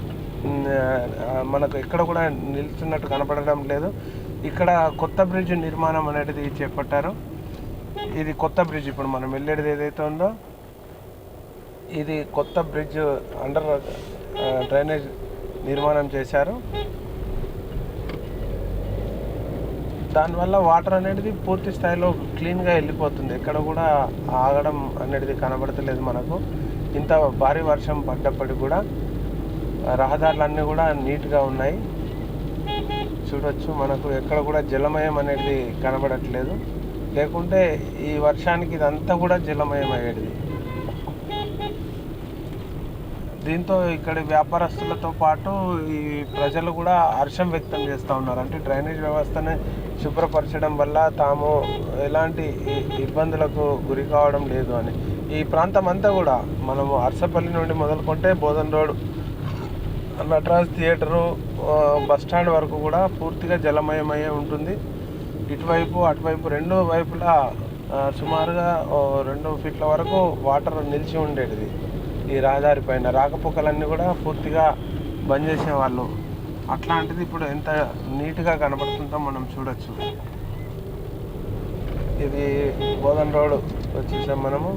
మనకు ఎక్కడ కూడా నిలుస్తున్నట్టు కనపడడం లేదు. ఇక్కడ కొత్త బ్రిడ్జ్ నిర్మాణం అనేది చేపట్టారు. ఇది కొత్త బ్రిడ్జ్, ఇప్పుడు మనం వెళ్ళేది ఏదైతే ఉందో ఇది కొత్త బ్రిడ్జ్ అండర్ డ్రైనేజ్ నిర్మాణం చేశారు. దానివల్ల వాటర్ అనేది పూర్తి స్థాయిలో క్లీన్గా వెళ్ళిపోతుంది. ఎక్కడ కూడా ఆగడం అనేది కనబడతలేదు మనకు. ఇంత భారీ వర్షం పడ్డప్పటికి కూడా రహదారులన్నీ కూడా నీట్గా ఉన్నాయి. చూడొచ్చు మనకు ఎక్కడ కూడా జలమయం అనేది కనబడట్లేదు. లేకుంటే ఈ వర్షానికి ఇదంతా కూడా జలమయం అయ్యేది. దీంతో ఇక్కడి వ్యాపారస్తులతో పాటు ఈ ప్రజలు కూడా హర్షం వ్యక్తం చేస్తూ ఉన్నారు. అంటే డ్రైనేజ్ వ్యవస్థని శుభ్రపరచడం వల్ల తాము ఎలాంటి ఇబ్బందులకు గురి కావడం లేదు అని. ఈ ప్రాంతం అంతా కూడా మనము అరసపల్లి నుండి మొదలుకుంటే Bodhan road, Nataraj theatre, bus stand వరకు కూడా పూర్తిగా జలమయమయ్యే ఉంటుంది. ఇటువైపు అటువైపు రెండు వైపులా సుమారుగా 2 ఫీట్ల వరకు వాటర్ నిలిచి ఉండేది. ఈ రహదారి పైన రాకపోకలన్నీ కూడా పూర్తిగా బంద్ చేసేవాళ్ళు. అట్లాంటిది ఇప్పుడు ఎంత నీట్గా కనబడుతుందో మనం చూడొచ్చు. ఇది బోధన్ రోడ్ వచ్చేసాం మనము.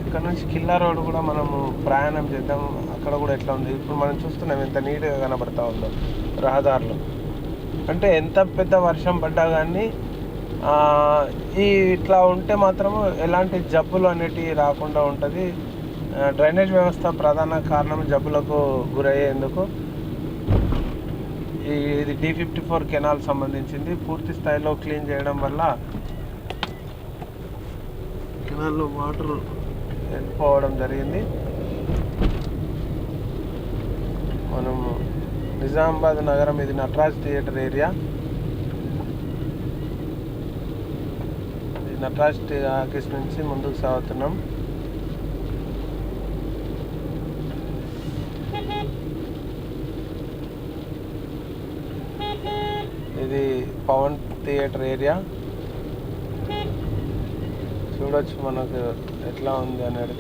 ఇక్కడ నుంచి కిల్లా రోడ్ కూడా మనము ప్రయాణం చేద్దాం. అక్కడ కూడా ఎట్లా ఉంది ఇప్పుడు మనం చూస్తున్నాం, ఎంత నీట్గా కనబడతా ఉందో రహదారులు. అంటే ఎంత పెద్ద వర్షం పడ్డా కానీ ఇట్లా ఉంటే మాత్రము ఎలాంటి జబ్బులు అనేటివి రాకుండా ఉంటుంది. డ్రైనేజ్ వ్యవస్థ ప్రధాన కారణం జబ్బులకు గురయ్యేందుకు. ఇది D54 కెనాల్ సంబంధించింది. పూర్తి స్థాయిలో క్లీన్ చేయడం వల్ల కెనాల్లో వాటర్ వెళ్ళిపోవడం జరిగింది. మనము నిజామాబాద్ నగరం, ఇది Nataraj theatre area. Nataraj office నుంచి ముందుకు సాగుతున్నాం. ఇది పవన్ థియేటర్ ఏరియా. చూడొచ్చు మనకు ఎట్లా ఉంది అనేది.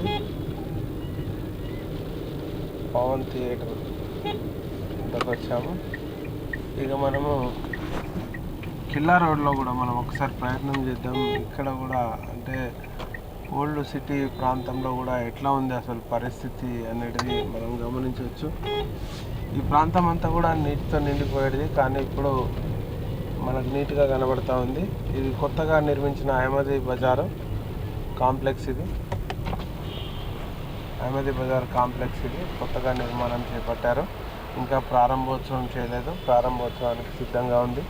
పవన్ థియేటర్ ఇంతకు వచ్చాము. ఇక మనము కిల్లా రోడ్లో కూడా మనం ఒకసారి ప్రయత్నం చేద్దాం. ఇక్కడ కూడా అంటే ఓల్డ్ సిటీ ప్రాంతంలో కూడా ఎట్లా ఉంది అసలు పరిస్థితి అనేది మనం గమనించవచ్చు. ఈ ప్రాంతం అంతా కూడా నీటితో నిండిపోయేది, కానీ ఇప్పుడు మనకు నీట్గా కనబడుతూ ఉంది. ఇది కొత్తగా నిర్మించిన అహ్మదీ బజారు కాంప్లెక్స్. ఇది అహ్మదీ బజార్ కాంప్లెక్స్. ఇది కొత్తగా నిర్మాణం చేపట్టారు, ఇంకా ప్రారంభోత్సవం చేయలేదు. ప్రారంభోత్సవానికి సిద్ధంగా ఉంది.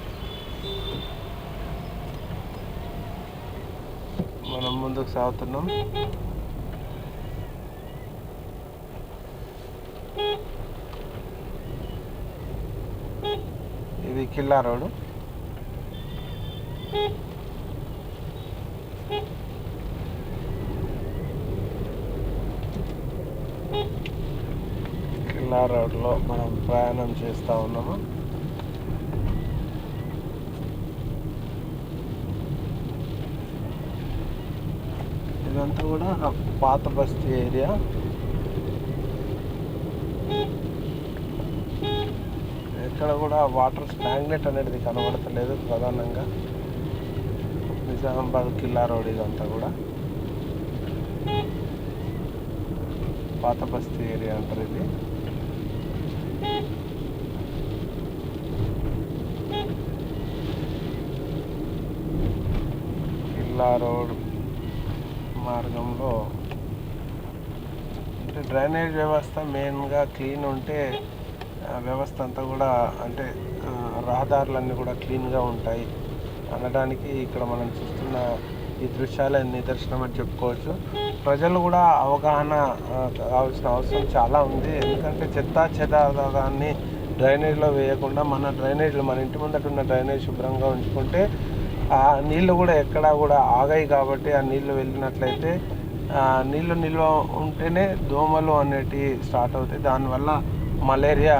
మనం ముందుకు సాగుతున్నాం. ఇది కిల్లా రోడ్. కిల్లా రోడ్లో మనం ప్రయాణం చేస్తూ ఉన్నాము. ఇదంతా కూడా పాత బస్తీ ఏరియా. ఎక్కడ కూడా వాటర్ స్టాగ్నెట్ అనేది కనబడతలేదు. ప్రధానంగా నిజామాబాద్ కిల్లా రోడ్ ఇదంతా కూడా పాత బస్తీ ఏరియా అంటారు. ఇది కిల్లా రోడ్ మార్గంలో అంటే డ్రైనేజ్ వ్యవస్థ మెయిన్గా క్లీన్ ఉంటే వ్యవస్థ అంతా కూడా అంటే రహదారులన్నీ కూడా క్లీన్గా ఉంటాయి అనడానికి ఇక్కడ మనం చూస్తున్న ఈ దృశ్యాలే నిదర్శనం అని చెప్పుకోవచ్చు. ప్రజలు కూడా అవగాహన కావాల్సిన అవసరం చాలా ఉంది. ఎందుకంటే చెత్తా చెదారాన్ని డ్రైనేజ్లో వేయకుండా మన డ్రైనేజ్లు మన ఇంటి ముందట ఉన్న డ్రైనేజ్ శుభ్రంగా ఉంచుకుంటే ఆ నీళ్ళు కూడా ఎక్కడా కూడా ఆగాయి. కాబట్టి ఆ నీళ్ళు వెళ్ళినట్లయితే నీళ్ళు నిల్వ ఉంటేనే దోమలు అనేటివి స్టార్ట్ అవుతాయి. దానివల్ల మలేరియా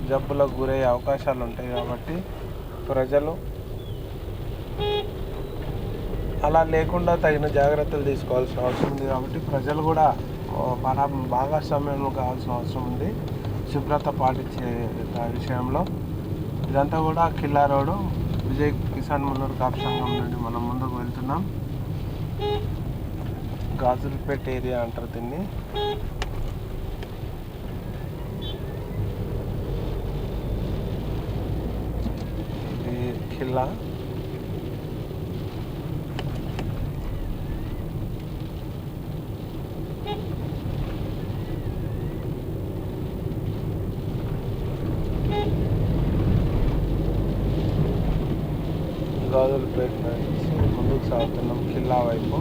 జబ్బులకు గురయ్యే అవకాశాలు ఉంటాయి. కాబట్టి ప్రజలు అలా లేకుండా తగిన జాగ్రత్తలు తీసుకోవాల్సిన అవసరం ఉంది. కాబట్టి ప్రజలు కూడా మన భాగస్వామ్యం కావాల్సిన అవసరం ఉంది శుభ్రత పాటించే విషయంలో. ఇదంతా కూడా కిల్లా రోడ్డు విజయ్ కిసాన్ మున్నూరు కాపు సంఘం నుండి మనం ముందుకు వెళ్తున్నాం. గాజులపేట ఏరియా అంటారు దీన్ని. ఇది కిల్లా. గాజులపేట నుంచి ముందుకు సాగుతున్నాం కిల్లా వైపు.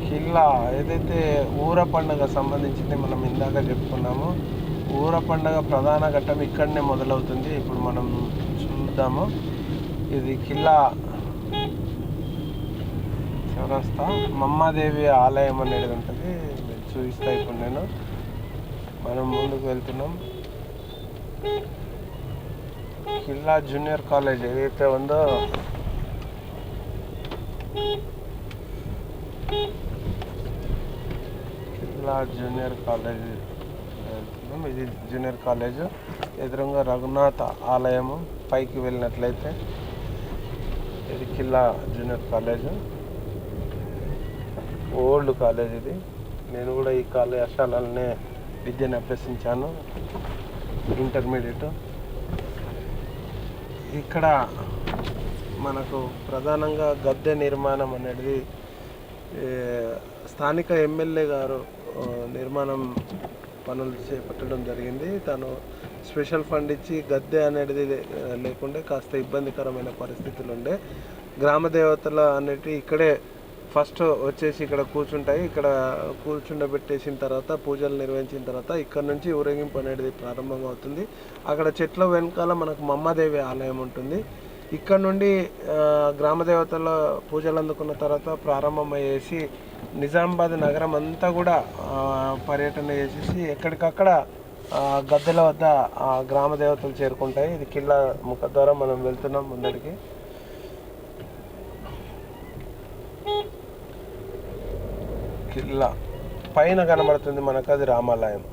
కిల్లా ఏదైతే ఊర పండుగ సంబంధించింది మనం ఇందాక చెప్పుకున్నామో, ఊర పండుగ ప్రధాన ఘట్టం ఇక్కడనే మొదలవుతుంది. ఇప్పుడు మనం చూద్దాము. ఇది కిల్లా చౌరస్తా మమ్మాదేవి ఆలయం అనేది ఉంటుంది. చూపిస్తా ఇప్పుడు నేను. మనం ముందుకు వెళ్తున్నాం. కిల్లా జూనియర్ కాలేజ్ ఏదైతే ఉందో కిల్లా జూనియర్ కాలేజ్ వెళ్తున్నాం. ఇది జూనియర్ కాలేజ్. ఎదురుగా రఘునాథ్ ఆలయము పైకి వెళ్ళినట్లయితే ఇది కిల్లా జూనియర్ కాలేజ్. ఓల్డ్ కాలేజ్ ఇది. నేను కూడా ఈ కళాశాలనే విద్యను అభ్యసించాను, ఇంటర్మీడియట్. ఇక్కడ మనకు ప్రధానంగా గద్దె నిర్మాణం అనేది స్థానిక ఎమ్మెల్యే గారు నిర్మాణం పనులు చేపట్టడం జరిగింది. తను స్పెషల్ ఫండ్ ఇచ్చి గద్దె అనేది లేకుండే కాస్త ఇబ్బందికరమైన పరిస్థితులు ఉండే. గ్రామ దేవతలు అనేటివి ఇక్కడే ఫస్ట్ వచ్చేసి ఇక్కడ కూర్చుంటాయి. ఇక్కడ కూర్చుండబెట్టేసిన తర్వాత పూజలు నిర్వహించిన తర్వాత ఇక్కడ నుంచి ఊరేగింపు అనేది ప్రారంభమవుతుంది. అక్కడ చెట్ల వెనకాల మనకు మమ్మాదేవి ఆలయం ఉంటుంది. ఇక్కడ నుండి గ్రామ దేవతల పూజలు అందుకున్న తర్వాత ప్రారంభమయ్యేసి నిజామాబాద్ నగరం అంతా కూడా పర్యటన చేసేసి ఎక్కడికక్కడ గద్దెల వద్ద గ్రామ దేవతలు చేరుకుంటాయి. ఇది కిల్లా ముఖద్వారం. మనం వెళ్తున్నాం ముందడికి. కిల్లా పైన కనబడుతుంది మనకు, అది రామాలయం.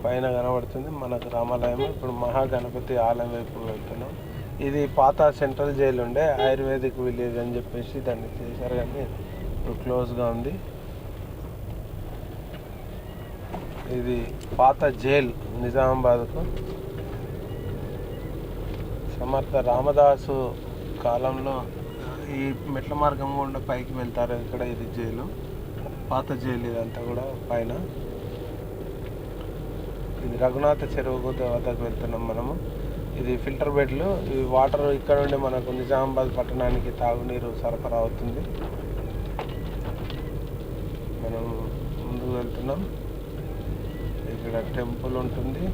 పైన కనబడుతుంది మనకు రామాలయం. ఇప్పుడు మహాగణపతి ఆలయం వైపు వెళ్తున్నాం. ఇది పాత సెంట్రల్ జైలు ఉండే, ఆయుర్వేదిక్ విలేజ్ అని చెప్పేసి దాన్ని చేశారు, కానీ ఇప్పుడు క్లోజ్గా ఉంది. ఇది పాత జైల్ నిజామాబాద్కు. సమర్థ రామదాసు కాలంలో ఈ మెట్ల మార్గం గుండా పైకి వెళ్తారు. ఇక్కడ ఇది జైలు, పాత జైలు ఇదంతా కూడా పైన. ఇది రఘునాథ చెరువు వద్దకు వెళ్తున్నాం మనము. ఇది ఫిల్టర్ బెడ్లు. ఈ వాటర్ ఇక్కడ నుండి మనకు నిజామాబాద్ పట్టణానికి తాగునీరు సరఫరా అవుతుంది. మనం ముందుకు వెళ్తున్నాం. ఇక్కడ టెంపుల్ ఉంటుంది.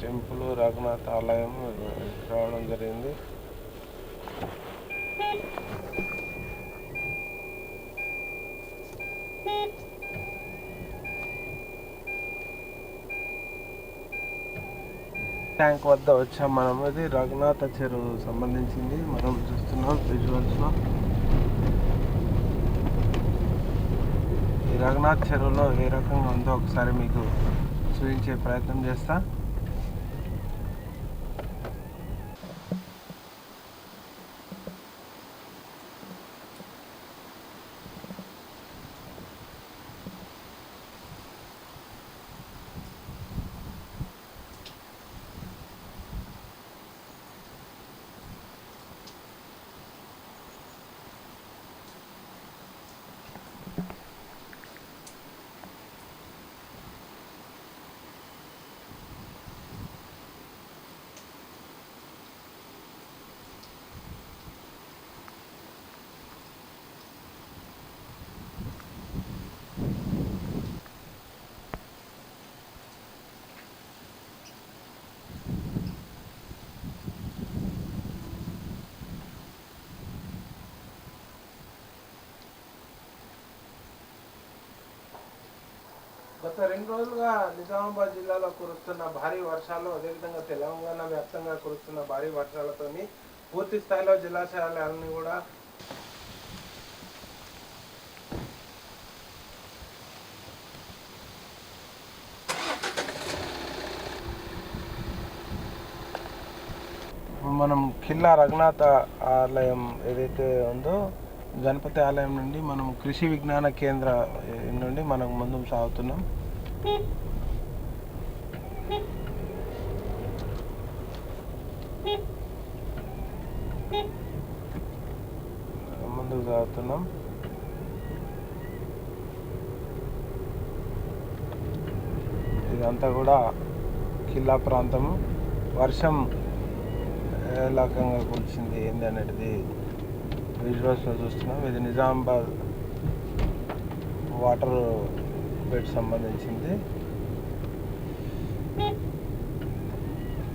టెంపుల్ రఘునాథ ఆలయం రావడం జరిగింది. ట్యాంక్ వద్ద వచ్చాం మనం. ఇది రఘునాథ చెరువు సంబంధించింది. మనం చూస్తున్నాం విజువల్స్లో. ఈ రఘునాథ్ చెరువులో ఏ రకంగా ఉందో ఒకసారి మీకు చూపించే ప్రయత్నం చేస్తా. గత 2 రోజులుగా నిజామాబాద్ జిల్లాలో కురుస్తున్న భారీ వర్షాలు, అదేవిధంగా తెలంగాణ వ్యాప్తంగా కురుస్తున్న భారీ వర్షాలతోని పూర్తి స్థాయిలో జలాశయాలన్నీ కూడా మనం కిల్లా రఘునాథ ఆలయం ఏదైతే ఉందో, గణపతి ఆలయం నుండి మనం కృషి విజ్ఞాన కేంద్ర నుండి మనం ముందుకు సాగుతున్నాం. ఇదంతా కూడా కిల్లా ప్రాంతము. వర్షం ఏ రకంగా కూల్చింది ఏంది అనేది విజువల్స్లో చూస్తున్నాం. ఇది నిజామాబాద్ వాటర్ బెడ్ సంబంధించింది.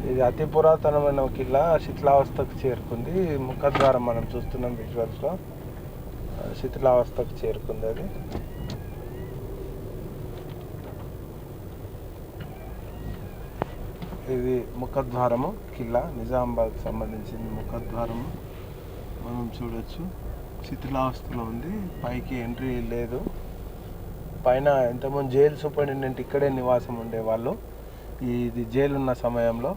ఇది అతి పురాతనమైన కిల్లా, శిథిలావస్థకు చేరుకుంది. ముఖద్వారం మనం చూస్తున్నాం విజువల్స్లో, శిథిలావస్థకు చేరుకుంది అది. ఇది ముఖద్వారము, కిల్లా నిజామాబాద్ సంబంధించింది ముఖద్వారము. మనం చూడొచ్చు, శిథిలావస్థలో ఉంది, పైకి ఎంట్రీ లేదు. పైన ఇంతకుముందు జైలు సూపరింటెండెంట్ ఇక్కడే నివాసం ఉండేవాళ్ళు. ఇది జైలు ఉన్న సమయంలో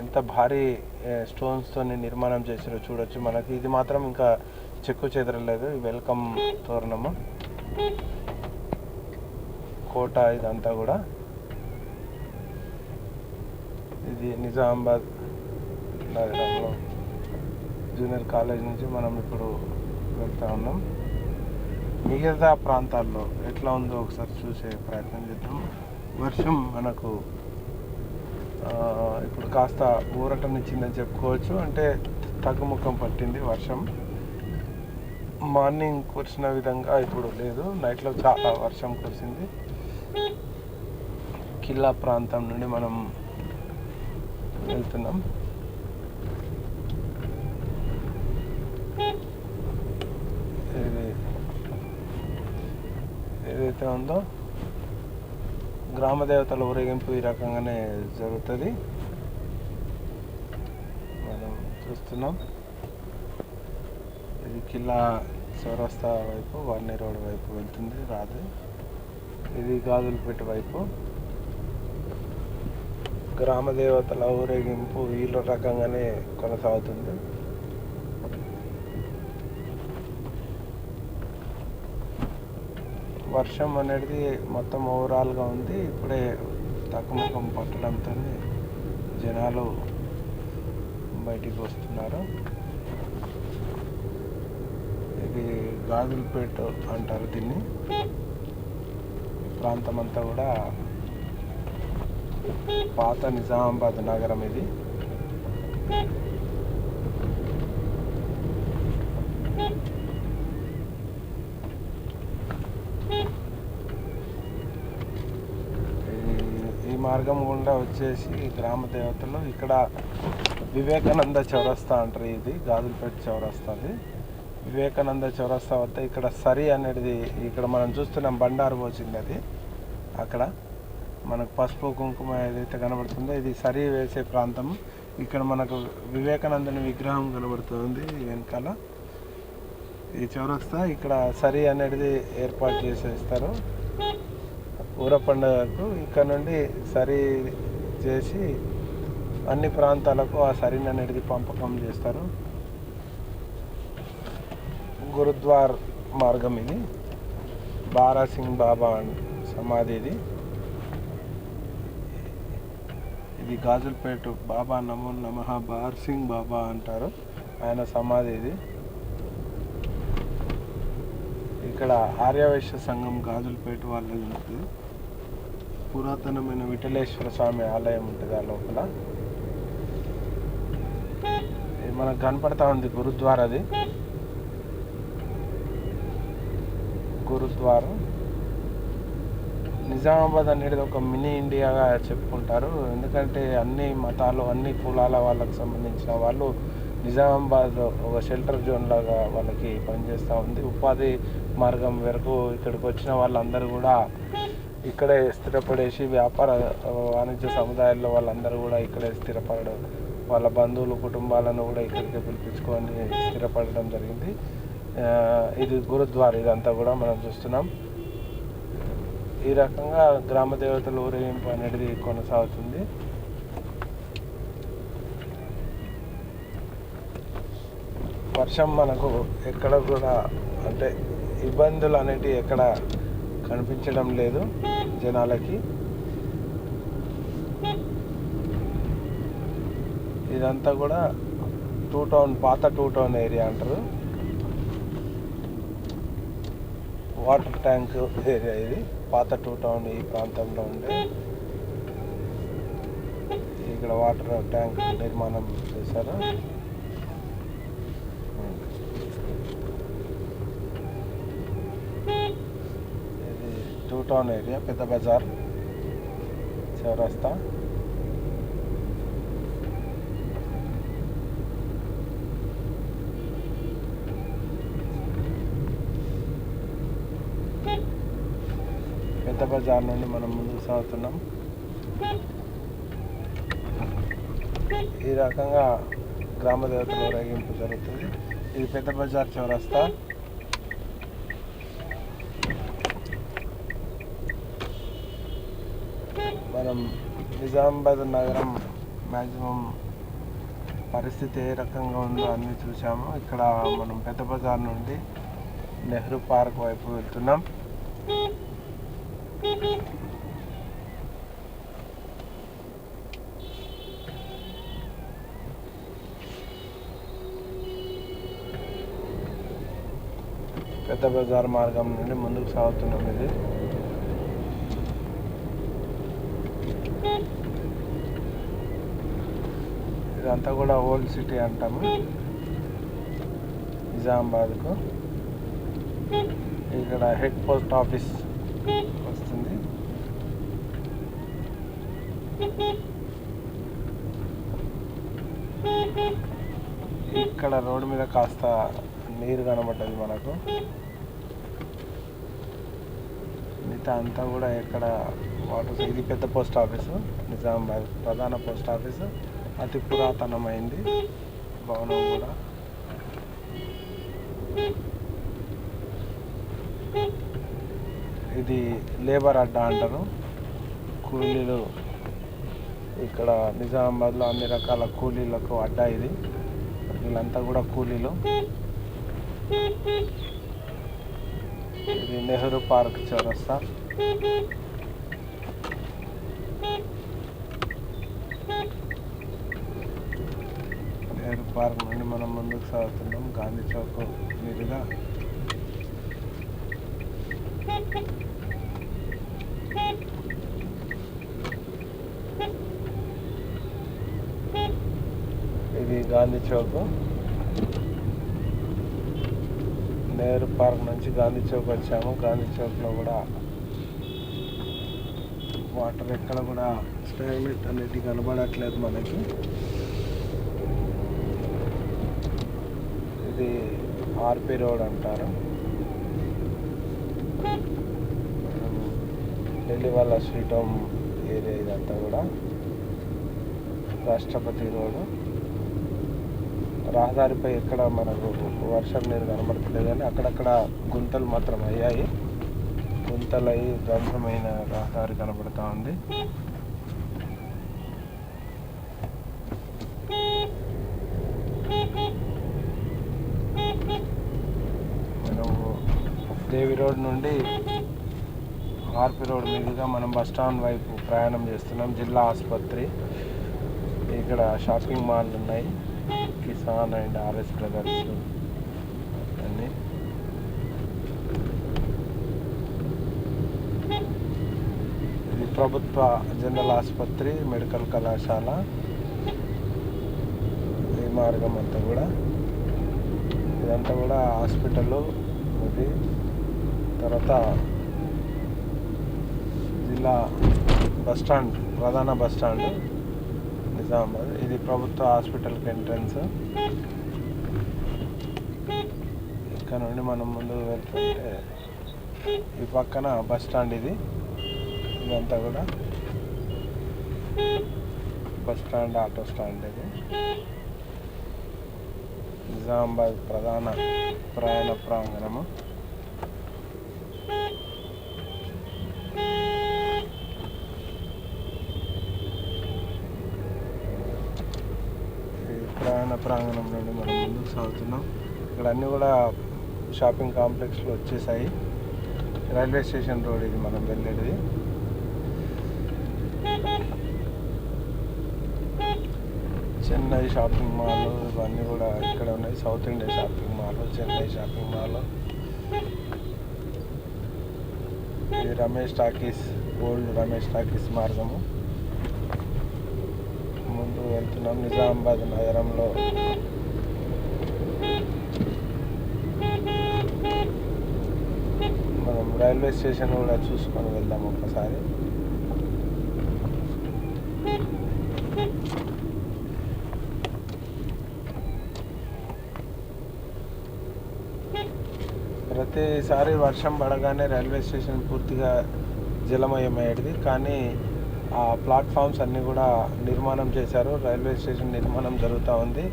ఎంత భారీ స్టోన్స్తో నిర్మాణం చేసారో చూడొచ్చు. మనకి ఇది మాత్రం ఇంకా చెక్కు చెదరలేదు. వెల్కమ్ తోరణము, కోట ఇదంతా కూడా. ఇది నిజామాబాద్ నగరంలో జూనియర్ కాలేజ్ నుంచి మనం ఇప్పుడు వెళ్తూ ఉన్నాం. మిగతా ప్రాంతాల్లో ఎట్లా ఉందో ఒకసారి చూసే ప్రయత్నం చేద్దాం. వర్షం మనకు ఇప్పుడు కాస్త ఊరటనిచ్చిందని చెప్పుకోవచ్చు. అంటే తగ్గుముఖం పట్టింది వర్షం. మార్నింగ్ కురిసిన విధంగా ఇప్పుడు లేదు, నైట్లో చాలా వర్షం కురిసింది. కిల్లా ప్రాంతం నుండి మనం వెళ్తున్నాం. ఏదైతే ఉందో గ్రామ దేవతల ఊరేగింపు ఈ రకంగానే జరుగుతుంది. మనం చూస్తున్నాం. ఇది కిల్లా చౌరస్తా వైపు వార్ని రోడ్ వైపు వెళ్తుంది రాదు. ఇది గాజులపేట వైపు గ్రామ దేవతల ఊరేగింపు ఈ రకంగానే కొనసాగుతుంది. వర్షం అనేది మొత్తం ఓవరాల్గా ఉంది. ఇప్పుడే తక్కువముఖం పట్టడంతో జనాలు బయటికి వస్తున్నారు. ఇది గాజులపేట అంటారు దీన్ని. ప్రాంతం అంతా కూడా పాత నిజామాబాద్ నగరం. ఇది ఈ మార్గం గుండా వచ్చేసి గ్రామ దేవతలు ఇక్కడ వివేకానంద చౌరస్తా అంటారు. ఇది గాజులపేట చౌరస్తాది. వివేకానంద చౌరస్తా వద్ద ఇక్కడ సరి అనేది ఇక్కడ మనం చూస్తున్నాం. బండారు పోసింది అది. అక్కడ మనకు పసుపు కుంకుమ ఏదైతే కనబడుతుందో ఇది సరి వేసే ప్రాంతం. ఇక్కడ మనకు వివేకానందుని విగ్రహం కనబడుతుంది వెనకాల. ఈ చౌరస్తా ఇక్కడ సరి అనేది ఏర్పాటు చేసేస్తారు ఊర పండుగకు. ఇక్కడ నుండి సరి చేసి అన్ని ప్రాంతాలకు ఆ సరిని అనేది పంపకం చేస్తారు. గురుద్వార్ మార్గం ఇది. బారాసింగ్ బాబా సమాధి ఇది. ఇది గాజులపేట బాబా నమో నమః బార్సింగ్ బాబా అంటారు. ఆయన సమాధి ఇది. ఇక్కడ ఆర్యవైశ్య సంఘం గాజులపేట వాళ్ళది ఉంటుంది. పురాతనమైన విఠలేశ్వర స్వామి ఆలయం ఉంటుంది ఆ లోపల. ఇది మనకు కనపడతా ఉంది గురుద్వార్. అది గురుద్వారం. నిజామాబాద్ అనేది ఒక మినీ ఇండియాగా చెప్పుకుంటారు. ఎందుకంటే అన్ని మతాలు అన్ని కులాల వాళ్ళకు సంబంధించిన వాళ్ళు నిజామాబాద్ ఒక షెల్టర్ జోన్ లాగా వాళ్ళకి పనిచేస్తూ ఉంది. ఉపాధి మార్గం వరకు ఇక్కడికి వచ్చిన వాళ్ళందరూ కూడా ఇక్కడే స్థిరపడేసి వ్యాపార వాణిజ్య సముదాయాల్లో వాళ్ళందరూ కూడా ఇక్కడే స్థిరపడడం, వాళ్ళ బంధువులు కుటుంబాలను కూడా ఇక్కడికి పిలిపించుకొని స్థిరపడడం జరిగింది. ఇది గురుద్వార్. ఇదంతా కూడా మనం చూస్తున్నాం. ఈ రకంగా గ్రామ దేవతల ఊరేగింపు అనేది కొనసాగుతుంది. వర్షం మనకు ఎక్కడ కూడా అంటే ఇబ్బందులు అనేటివి ఎక్కడ కనిపించడం లేదు జనాలకి. ఇదంతా కూడా టూ టౌన్, పాత టూ టౌన్ ఏరియా అంటారు. వాటర్ ట్యాంక్ ఏరియా ఇది. పాత టూ టౌన్ ఈ ప్రాంతంలో ఉండే ఇక్కడ వాటర్ ట్యాంక్ నిర్మాణం చేశారు. ఇది టూ టౌన్ ఏరియా, పెద్ద బజార్ చౌరస్తా. పెద్ద బజార్ నుండి మనం ముందుకు సాగుతున్నాం. ఈ రకంగా గ్రామ దేవతల ఊరేగింపు జరుగుతుంది. ఇది పెద్ద బజార్ చౌరస్తా. మనం నిజామాబాద్ నగరం మ్యాక్సిమం పరిస్థితి ఏ రకంగా ఉందో అన్నీ చూసాము. ఇక్కడ మనం పెద్ద బజార్ నుండి నెహ్రూ పార్క్ వైపు వెళ్తున్నాం. పెద్ద బజార్ మార్గం నుండి ముందుకు సాగుతున్నాం. ఇది ఇదంతా కూడా ఓల్డ్ సిటీ అంటాము నిజామాబాద్కు. ఇక్కడ హెడ్ పోస్ట్ ఆఫీస్ వస్తుంది. ఇక్కడ రోడ్డు మీద కాస్త నీరు కనబడ్డది మనకు. మిగతా అంతా కూడా ఎక్కడ వాటర్. ఇది పెద్ద పోస్ట్ ఆఫీసు, నిజామాబాద్ ప్రధాన పోస్ట్ ఆఫీసు, అతి పురాతనమైంది భవనం కూడా. ఇది లేబర్ అడ్డా అంటారు. కూలీలు ఇక్కడ నిజామాబాద్లో అన్ని రకాల కూలీలకు అడ్డా ఇది. వీళ్ళంతా కూడా కూలీలు. ఇది నెహ్రూ పార్క్ చౌరస్తా. నెహ్రూ పార్క్ నుండి మనం ముందుకు సాగుతున్నాం గాంధీ చౌక్ మీదుగా. ఇది గాంధీ చౌక్. నెహ్రూ పార్క్ నుంచి గాంధీ చౌక్ వచ్చాము. గాంధీ చౌక్లో కూడా వాటర్ ఎక్కడ కూడా స్టాగ్నెంట్ అనేది కనబడట్లేదు మనకి. ఇది ఆర్పి రోడ్ అంటారు. ఢిల్లీ వాళ్ళ స్ట్రీట్ హోమ్ ఏరియా ఇదంతా కూడా. రాష్ట్రపతి రోడ్డు. రహదారిపై ఎక్కడ మనకు వర్షం నీరు కనబడట్లేదు, కానీ అక్కడక్కడ గుంతలు మాత్రం అయ్యాయి. గుంతలు అయ్యి ధ్వంసమైన రహదారి కనబడుతూ ఉంది. మనం దేవి రోడ్ నుండి ఆర్పి రోడ్ మీదుగా మనం బస్ స్టాండ్ వైపు ప్రయాణం చేస్తున్నాం. జిల్లా ఆసుపత్రి, ఇక్కడ షాపింగ్ మాల్ ఉన్నాయి, కిసాన్ అండ్ ఆర్ఎస్ బ్రదర్స్ అన్నీ. ఇది ప్రభుత్వ జనరల్ ఆసుపత్రి, మెడికల్ కళాశాల. ఈ మార్గం అంతా కూడా, ఇదంతా కూడా హాస్పిటల్. ఇది తర్వాత జిల్లా బస్ స్టాండ్, ప్రధాన బస్ స్టాండ్ నిజామాబాద్. ఇది ప్రభుత్వ హాస్పిటల్కి ఎంట్రన్స్. ఇక్కడ నుండి మనం ముందుకు వెళ్తుంటే ఈ పక్కన బస్ స్టాండ్. ఇదంతా కూడా బస్ స్టాండ్, ఆటో స్టాండ్. ఇది నిజామాబాద్ ప్రధాన ప్రయాణ ప్రాంగణము. ప్రయాణ ప్రాంగణం నుండి మనం ముందుకు సాగుతున్నాం. ఇక్కడ అన్నీ కూడా షాపింగ్ కాంప్లెక్స్లు వచ్చేసాయి. రైల్వే స్టేషన్ రోడ్ ఇది మనం వెళ్ళేది. చెన్నై షాపింగ్ మాల్ ఇవన్నీ కూడా ఇక్కడ ఉన్నాయి. South India shopping mall, Chennai shopping mall. ఇది Ramesh talkies, old Ramesh talkies మార్గము. ముందు వెళ్తున్నాం నిజామాబాద్ నగరంలో. మనం రైల్వే స్టేషన్ కూడా చూసుకొని వెళ్దాం ఒక్కసారి. ప్రతిసారి వర్షం పడగానే రైల్వే స్టేషన్ పూర్తిగా జలమయమయ్యేది, కానీ ఆ ప్లాట్ఫామ్స్ అన్నీ కూడా నిర్మాణం చేశారు. రైల్వే స్టేషన్ నిర్మాణం జరుగుతూ ఉంది.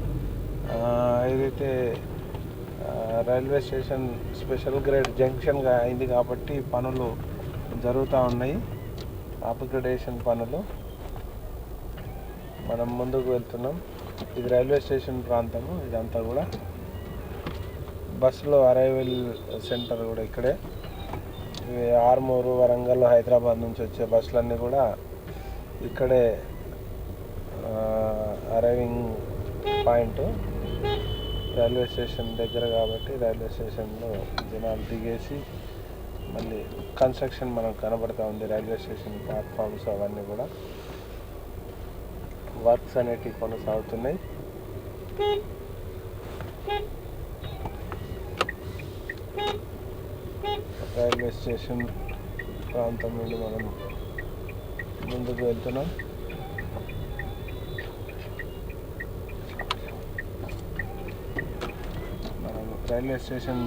ఏదైతే రైల్వే స్టేషన్ స్పెషల్ గ్రేడ్ జంక్షన్గా అయింది కాబట్టి పనులు జరుగుతూ ఉన్నాయి, అప్గ్రేడేషన్ పనులు. మనం ముందుకు వెళ్తున్నాం. ఇది రైల్వే స్టేషన్ ప్రాంతము. ఇదంతా కూడా బస్సులో అరైవల్ సెంటర్ కూడా ఇక్కడే. ఇవి ఆర్మూరు, వరంగల్, హైదరాబాద్ నుంచి వచ్చే బస్సులన్నీ కూడా ఇక్కడే అరైవింగ్ పాయింట్. రైల్వే స్టేషన్ దగ్గర కాబట్టి రైల్వే స్టేషన్లో జనాలు దిగేసి మళ్ళీ కన్స్ట్రక్షన్ మనకు కనబడుతూ ఉంది. రైల్వే స్టేషన్ ప్లాట్ఫామ్స్ అవన్నీ కూడా వర్క్స్ అనేటివి కొనసాగుతున్నాయి. రైల్వే స్టేషన్ ప్రాంతం నుండి మనం ముందుకు వెళ్తున్నాం. మనం రైల్వే స్టేషన్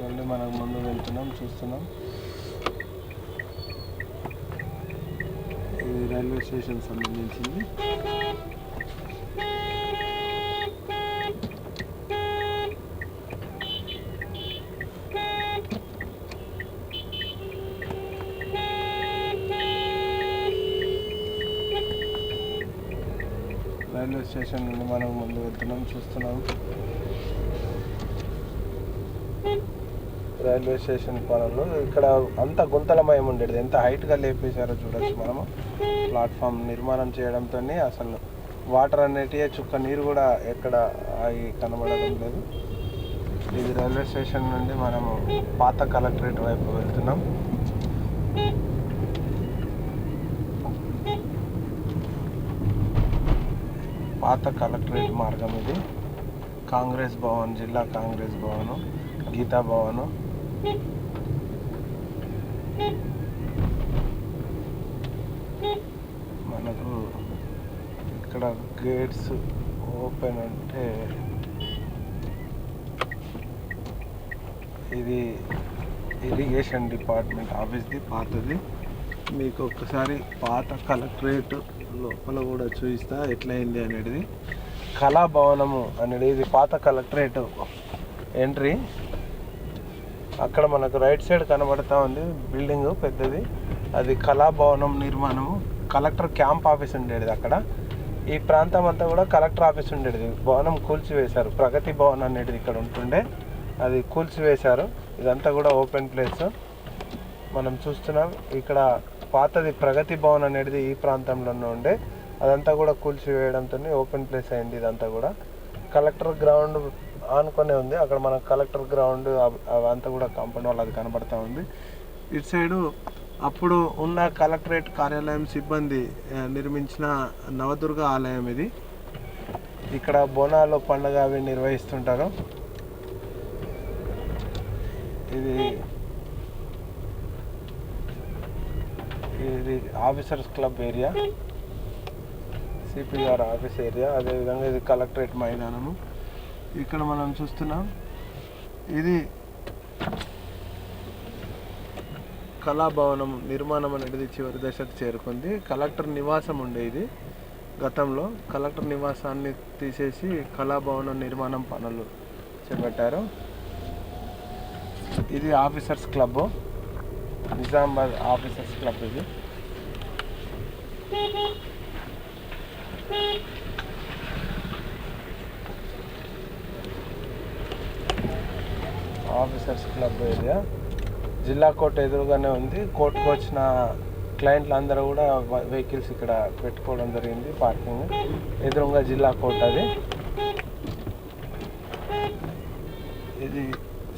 నుండి మనం ముందుకు వెళ్తున్నాం, చూస్తున్నాం. రైల్వే స్టేషన్ సంబంధించింది. రైల్వే స్టేషన్ నుండి మనం ముందు వెళ్తున్నాం, చూస్తున్నాం. రైల్వే స్టేషన్ పనులు ఇక్కడ అంత గుంతలమయం ఉండేది. ఎంత హైట్గా లేపేశారో చూడొచ్చు మనము. ప్లాట్ఫామ్ నిర్మాణం చేయడంతో అసలు వాటర్ అనేటివి చుక్క నీరు కూడా ఎక్కడ ఆగి కనబడడం లేదు. ఇది రైల్వే స్టేషన్ నుండి మనము పాత కలెక్టరేట్ వైపు వెళ్తున్నాం. పాత కలెక్టరేట్ మార్గం ఇది. కాంగ్రెస్ భవన్, జిల్లా కాంగ్రెస్ భవను, గీతా భవను. మనకు ఇక్కడ గేట్స్ ఓపెన్ అంటే ఇది ఇరిగేషన్ డిపార్ట్మెంట్ ఆఫీస్ది పాతది. మీకు ఒక్కసారి పాత కలెక్టరేట్ లోపల కూడా చూపిస్తా ఎట్లయింది అనేది. కళాభవనము అనేది ఇది పాత కలెక్టరేట్ ఎంట్రీ. అక్కడ మనకు రైట్ సైడ్ కనబడతా ఉంది బిల్డింగ్ పెద్దది, అది కళాభవనం నిర్మాణము. కలెక్టర్ క్యాంప్ ఆఫీస్ ఉండేది అక్కడ. ఈ ప్రాంతం అంతా కూడా కలెక్టర్ ఆఫీస్ ఉండేది. భవనం కూల్చివేశారు. ప్రగతి భవన్ అనేది ఇక్కడ ఉంటుండే, అది కూల్చివేశారు. ఇదంతా కూడా ఓపెన్ ప్లేస్ మనం చూస్తున్నాం. ఇక్కడ పాతది ప్రగతి భవన్ అనేది ఈ ప్రాంతంలోనే ఉండే, అదంతా కూడా కూల్చివేయడంతో ఓపెన్ ప్లేస్ అయింది. ఇదంతా కూడా కలెక్టర్ గ్రౌండ్ ఆనుకొనే ఉంది. అక్కడ మన కలెక్టర్ గ్రౌండ్ అవంతా కూడా కాంపౌండ్ వాళ్ళు అది కనబడతా ఉంది. ఇటు సైడు అప్పుడు ఉన్న కలెక్టరేట్ కార్యాలయం సిబ్బంది నిర్మించిన నవదుర్గ ఆలయం ఇది. ఇక్కడ బోనాలు పండుగ అవి నిర్వహిస్తుంటారు. ఇది ఆఫీసర్స్ క్లబ్ ఏరియా, సిపి గారు ఆఫీస్ ఏరియా. అదేవిధంగా ఇది కలెక్టరేట్ మైదానము. ఇక్కడ మనం చూస్తున్నాం ఇది కళాభవనం నిర్మాణం అనేది చివరి దశకు చేరుకుంది. కలెక్టర్ నివాసం ఉండేది గతంలో. కలెక్టర్ నివాసాన్ని తీసేసి కళాభవనం నిర్మాణం పనులు చేపట్టారు. ఇది officers club, Nizamabad officers club. ఇది ఆఫీసర్స్ క్లబ్ ఏరియా. జిల్లా కోర్టు ఎదురుగానే ఉంది. కోర్టుకు వచ్చిన క్లయింట్లు అందరూ కూడా వెహికల్స్ ఇక్కడ పెట్టుకోవడం జరిగింది. పార్కింగ్ ఎదురుగా జిల్లా కోర్టు. అది ఇది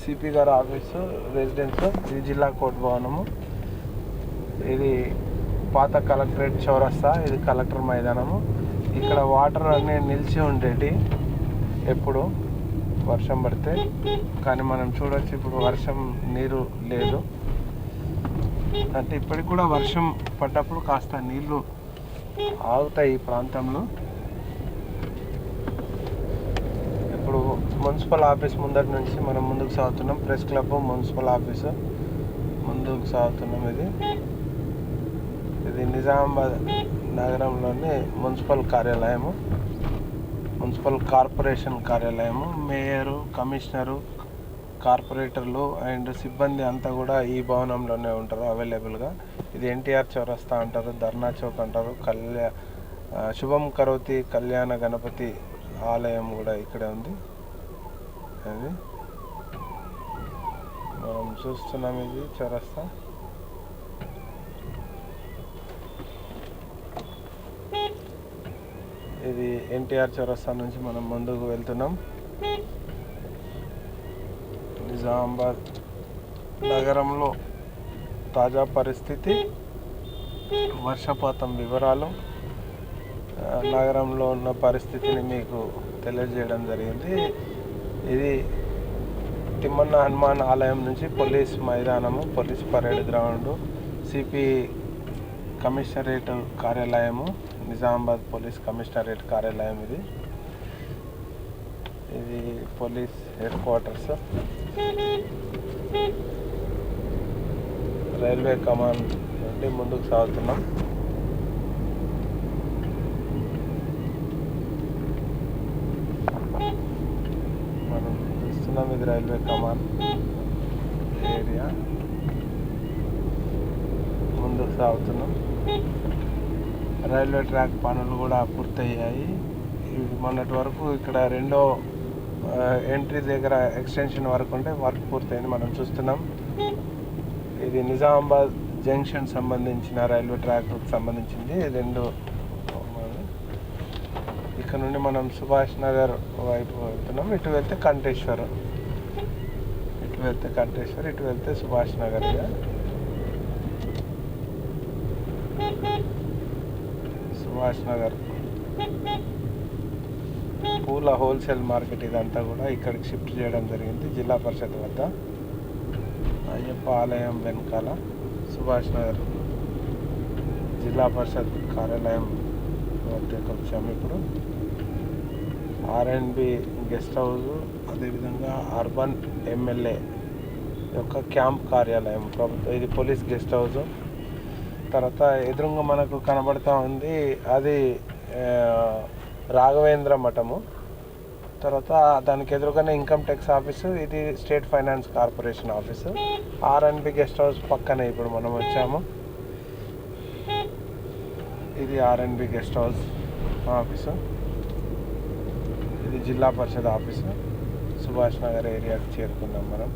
సిపి గారు ఆఫీసు రెసిడెన్స్. ఇది జిల్లా కోర్టు భవనము. ఇది పాత కలెక్టరేట్ చౌరస్తా. ఇది కలెక్టర్ మైదానము. ఇక్కడ వాటర్ అన్నీ నిలిచి ఉండేటి ఎప్పుడు వర్షం పడితే, కానీ మనం చూడొచ్చు ఇప్పుడు వర్షం నీరు లేదు. అంటే ఇప్పటికి కూడా వర్షం పడ్డప్పుడు కాస్త నీళ్లు ఆగుతాయి ఈ ప్రాంతంలో. ఇప్పుడు మున్సిపల్ ఆఫీస్ ముందటి నుంచి మనం ముందుకు సాగుతున్నాం. ప్రెస్ క్లబ్, మున్సిపల్ ఆఫీసు ముందుకు సాగుతున్నాం. ఇది నిజామాబాద్ నగరంలోని మున్సిపల్ కార్యాలయము, మున్సిపల్ కార్పొరేషన్ కార్యాలయము. మేయరు, కమిషనరు, కార్పొరేటర్లు అండ్ సిబ్బంది అంతా కూడా ఈ భవనంలోనే ఉంటారు అవైలబుల్గా. ఇది ఎన్టీఆర్ చౌరస్తా అంటారు, ధర్నా చౌక్ అంటారు. శుభం కరోతి కళ్యాణ గణపతి ఆలయం కూడా ఇక్కడే ఉంది. అది మనం చూస్తున్నాం. ఇది చౌరస్తా. ఇది ఎన్టీఆర్ చౌరస్తా నుంచి మనం ముందుకు వెళ్తున్నాం. నిజామాబాద్ నగరంలో తాజా పరిస్థితి, వర్షపాతం వివరాలు, నగరంలో ఉన్న పరిస్థితిని మీకు తెలియజేయడం జరిగింది. ఇది తిమ్మన్న హనుమాన్ ఆలయం నుంచి పోలీస్ మైదానము, police parade ground, CP commissionerate కార్యాలయము, నిజామాబాద్ పోలీస్ కమిషనరేట్ కార్యాలయం. ఇది police headquarters. Railway command నుండి ముందుకు సాగుతున్నాం. చూస్తున్నాం. ఇది రైల్వే కమాన్ ఏరియా. ముందుకు సాగుతున్నాం. రైల్వే ట్రాక్ పనులు కూడా పూర్తయ్యాయి. మొన్నటి వరకు ఇక్కడ రెండో ఎంట్రీ దగ్గర ఎక్స్టెన్షన్ వరకు ఉంటే వర్క్ పూర్తయింది, మనం చూస్తున్నాం. ఇది నిజామాబాద్ జంక్షన్ సంబంధించిన రైల్వే ట్రాక్ సంబంధించింది. రెండు ఇక్కడ నుండి మనం సుభాష్ నగర్ వైపు వెళ్తున్నాం. ఇటు వెళ్తే కంటేశ్వర్, ఇటు వెళ్తే సుభాష్ నగర్. సుభాష్ నగర్ పూల హోల్సేల్ మార్కెట్ ఇదంతా కూడా ఇక్కడికి షిఫ్ట్ చేయడం జరిగింది. జిల్లా పరిషత్ వద్ద అయ్యప్ప ఆలయం వెనకాల సుభాష్ నగర్ జిల్లా పరిషత్ కార్యాలయం వద్దకు వచ్చాము. ఇప్పుడు ఆర్ఎండ్బి గెస్ట్ హౌస్, అదేవిధంగా అర్బన్ ఎమ్మెల్యే యొక్క క్యాంప్ కార్యాలయం ప్రభుత్వం. ఇది పోలీస్ గెస్ట్ హౌస్. తర్వాత ఎదురుగా మనకు కనబడుతూ ఉంది అది రాఘవేంద్ర మఠము. తర్వాత దానికి ఎదురుగానే ఇన్కమ్ ట్యాక్స్ ఆఫీసు, ఇది స్టేట్ ఫైనాన్స్ కార్పొరేషన్ ఆఫీసు. ఆర్ఎండ్బి గెస్ట్ హౌస్ పక్కనే ఇప్పుడు మనం వచ్చాము. ఇది ఆర్ఎండ్బి గెస్ట్ హౌస్ ఆఫీసు, ఇది జిల్లా పరిషత్ ఆఫీసు. సుభాష్ నగర్ ఏరియాకి చేరుకున్నాం మనం.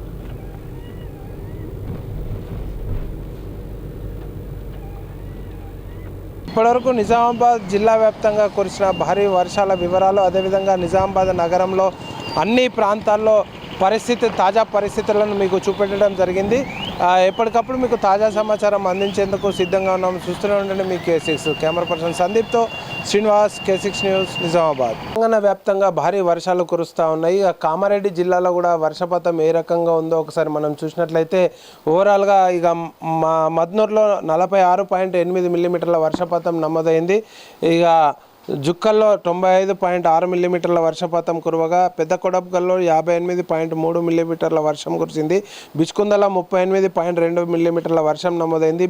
ఇప్పటివరకు నిజామాబాద్ జిల్లా వ్యాప్తంగా కురిసిన భారీ వర్షాల వివరాలు, అదేవిధంగా నిజామాబాద్ నగరంలో అన్ని ప్రాంతాల్లో తాజా పరిస్థితులను మీకు చూపెట్టడం జరిగింది. ఎప్పటికప్పుడు మీకు తాజా సమాచారం అందించేందుకు సిద్ధంగా ఉన్నాము. చూస్తూనే ఉండండి మీ K6. కెమెరా పర్సన్ సందీప్తో శ్రీనివాస్, K6 న్యూస్, నిజామాబాద్. తెలంగాణ వ్యాప్తంగా భారీ వర్షాలు కురుస్తూ ఉన్నాయి. కామారెడ్డి జిల్లాలో కూడా వర్షపాతం ఏ రకంగా ఉందో ఒకసారి మనం చూసినట్లయితే ఓవరాల్గా ఇక మద్నూరులో 46.8 మిల్లీమీటర్ల వర్షపాతం నమోదైంది. ఇక జుక్కల్లో 95.6 మిల్లీమీటర్ల వర్షపాతం కురవగా పెద్ద కొడబ్గల్లో 58.3 మిల్లీమీటర్ల వర్షం కురిసింది. బిచ్కుందల 38.2 మిల్లీమీటర్ల వర్షం నమోదైంది.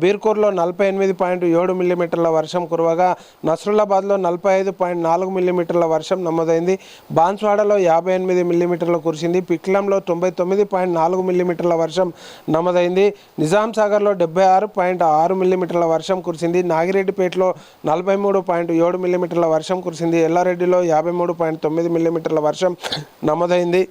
బీర్కూర్లో 48.7 మిల్లీమీటర్ల వర్షం కురవగా నస్రుల్లాబాద్లో 45.4 మిల్లీమీటర్ల వర్షం నమోదైంది. బాన్స్వాడలో 58 మిల్లీమీటర్లు కురిసింది. పిక్లంలో 99.4 మిల్లీమీటర్ల వర్షం నమోదైంది. నిజాం సాగర్లో 76.6 మిల్లీమీటర్ల వర్షం కురిసింది. నాగిరెడ్డిపేటలో 43.7 మిల్లీమీటర్ల వర్షం కురిసింది. ఎల్లారెడ్డిలో 53.9 మిల్లీమీటర్ల వర్షం నమోదైంది.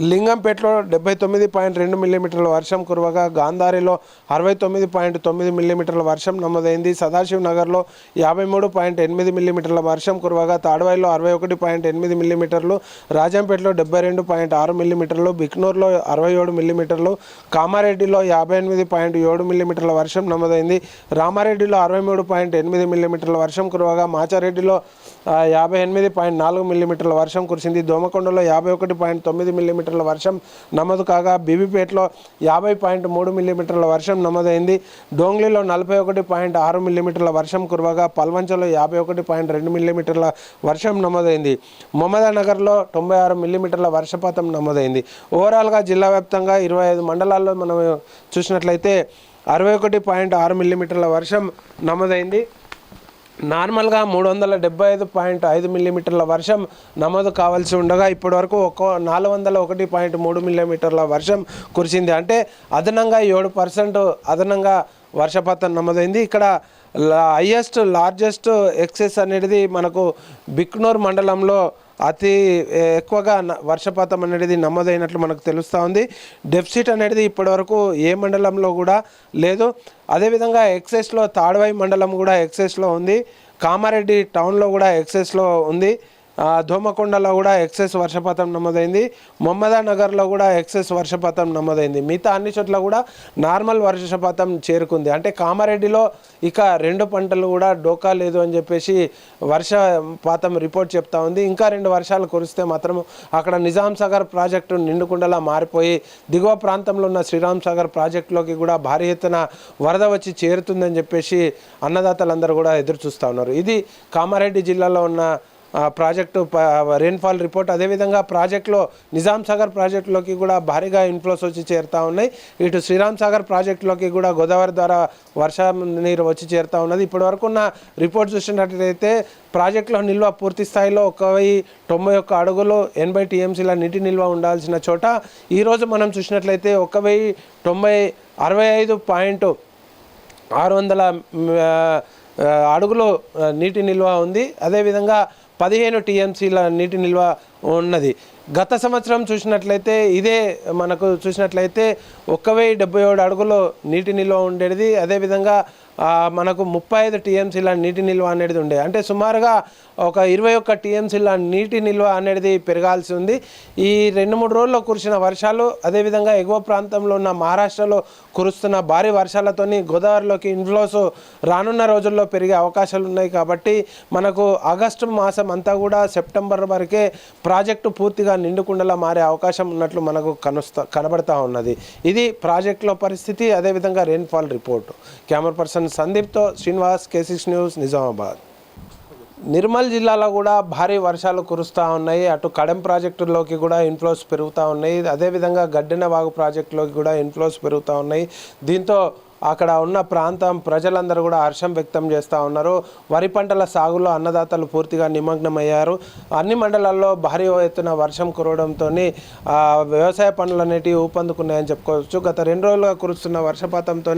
లింగంపేటలో 79.2 మిల్లీమీటర్ల వర్షం కురవగా గాంధారిలో 69.9 మిల్లీమీటర్ల వర్షం నమోదైంది. సదాశివ్ నగర్లో 53.8 మిల్లీమీటర్ల వర్షం కురవగా తాడ్వాయిలో 61.8 మిల్లీమీటర్లు, రాజంపేటలో 72.6 మిల్లీమీటర్లు, బిక్నూర్లో 67 మిల్లీమీటర్లు, కామారెడ్డిలో 58.7 మిల్లీమీటర్ల వర్షం నమోదైంది. రామారెడ్డిలో 63.8 మిల్లీమీటర్ల వర్షం కురవగా మాచారెడ్డిలో 58.4 మిల్లీమీటర్ల వర్షం కురిసింది. దోమకొండలో 51.9 మిల్లీమీటర్ల వర్షం నమోదు కాగా బీబీపేటలో 50.3 మిల్లీమీటర్ల వర్షం నమోదైంది. డోంగ్లీలో 41.6 మిల్లీమీటర్ల వర్షం కురవగా పల్వంచలో 51.2 మిల్లీమీటర్ల వర్షం నమోదైంది. మహమ్మదానగర్లో 96 మిల్లీమీటర్ల వర్షపాతం నమోదైంది. ఓవరాల్గా జిల్లా వ్యాప్తంగా 25 మండలాల్లో మనం చూసినట్లయితే 61.6 మిల్లీమీటర్ల వర్షం నమోదైంది. నార్మల్గా 375.5 మిల్లీమీటర్ల వర్షం నమోదు కావాల్సి ఉండగా ఇప్పటివరకు 401.3 మిల్లీమీటర్ల వర్షం కురిసింది. అంటే అదనంగా 7% అదనంగా వర్షపాతం నమోదైంది. ఇక్కడ లార్జెస్ట్ ఎక్సెస్ అనేది మనకు బిక్నూర్ మండలంలో అతి ఎక్కువగా వర్షపాతం అనేది నమోదైనట్లు మనకు తెలుస్తూ ఉంది. డెఫిసిట్ అనేది ఇప్పటివరకు ఏ మండలంలో కూడా లేదు. అదేవిధంగా ఎక్సెస్లో తాడ్వాయి మండలం కూడా ఎక్సెస్లో ఉంది. కామారెడ్డి టౌన్లో కూడా ఎక్సెస్లో ఉంది. దోమకొండలో కూడా ఎక్సెస్ వర్షపాతం నమోదైంది. మహమ్మదానగర్లో కూడా ఎక్సెస్ వర్షపాతం నమోదైంది. మిగతా అన్ని చోట్ల కూడా నార్మల్ వర్షపాతం చేరుకుంది. అంటే కామారెడ్డిలో ఇక 2 పంటలు కూడా డోకా లేదు అని చెప్పేసి వర్షపాతం రిపోర్ట్ చెప్తా ఉంది. ఇంకా 2 వర్షాలు కురిస్తే మాత్రం అక్కడ నిజాం సాగర్ ప్రాజెక్టు నిండుకుండలా మారిపోయి దిగువ ప్రాంతంలో ఉన్న శ్రీరామ్ సాగర్ ప్రాజెక్టులోకి కూడా భారీ ఎత్తున వరద వచ్చి చేరుతుందని చెప్పేసి అన్నదాతలందరూ కూడా ఎదురు చూస్తూ ఉన్నారు. ఇది కామారెడ్డి జిల్లాలో ఉన్న ప్రాజెక్టు రెయిన్ఫాల్ రిపోర్ట్. అదేవిధంగా ప్రాజెక్టులో నిజాం సాగర్ ప్రాజెక్టులోకి కూడా భారీగా ఇన్ఫ్లోస్ వచ్చి చేరుతూ ఉన్నాయి. ఇటు శ్రీరామ్ సాగర్ ప్రాజెక్టులోకి కూడా గోదావరి ద్వారా వర్షం నీరు వచ్చి చేరుతూ ఉన్నది. ఇప్పటివరకు ఉన్న రిపోర్ట్ చూసినట్లయితే ప్రాజెక్టులో నిల్వ పూర్తి స్థాయిలో 1091 అడుగులు 80 టీఎంసీల నీటి నిల్వ ఉండాల్సిన చోట ఈరోజు మనం చూసినట్లయితే 1065.600 అడుగులు నీటి నిల్వ ఉంది. అదేవిధంగా 15 టీఎంసీల నీటి నిల్వ ఉన్నది. గత సంవత్సరం చూసినట్లయితే ఇదే మనకు చూసినట్లయితే 1077 అడుగులు నీటి నిల్వ ఉండేది. అదేవిధంగా మనకు 35 టీఎంసీల నీటి నిల్వ అనేది ఉండే, అంటే సుమారుగా ఒక 21 టీఎంసీల నీటి నిల్వ అనేది పెరగాల్సి ఉంది. ఈ 2-3 రోజుల్లో కురిసిన వర్షాలు, అదేవిధంగా ఎగువ ప్రాంతంలో ఉన్న మహారాష్ట్రలో కురుస్తున్న భారీ వర్షాలతోని గోదావరిలోకి ఇన్ఫ్లోస్ రానున్న రోజుల్లో పెరిగే అవకాశాలు ఉన్నాయి. కాబట్టి మనకు ఆగస్టు మాసం అంతా కూడా సెప్టెంబర్ వరకే ప్రాజెక్టు పూర్తిగా నిండుకుండలా మారే అవకాశం ఉన్నట్లు మనకు కనబడతా ఉన్నది. ఇది ప్రాజెక్టులో పరిస్థితి. అదేవిధంగా రెయిన్ఫాల్ రిపోర్టు. కెమెరా పర్సన్ సందీప్తో శ్రీనివాస్, K6 న్యూస్, నిజామాబాద్. నిర్మల్ జిల్లాలో కూడా భారీ వర్షాలు కురుస్తూ ఉన్నాయి. అటు కడెం ప్రాజెక్టులోకి కూడా ఇన్ఫ్లోస్ పెరుగుతూ ఉన్నాయి. అదేవిధంగా గడ్డెన వాగు ప్రాజెక్టులోకి కూడా ఇన్ఫ్లోస్ పెరుగుతూ ఉన్నాయి. దీంతో అక్కడ ఉన్న ప్రాంతం ప్రజలందరూ కూడా హర్షం వ్యక్తం చేస్తూ ఉన్నారు. వరి పంటల సాగులో అన్నదాతలు పూర్తిగా నిమగ్నమయ్యారు. అన్ని మండలాల్లో భారీ ఎత్తున వర్షం కురవడంతో వ్యవసాయ పనులు అనేటివి ఊపందుకున్నాయని చెప్పుకోవచ్చు. గత 2 రోజులుగా కురుస్తున్న వర్షపాతంతో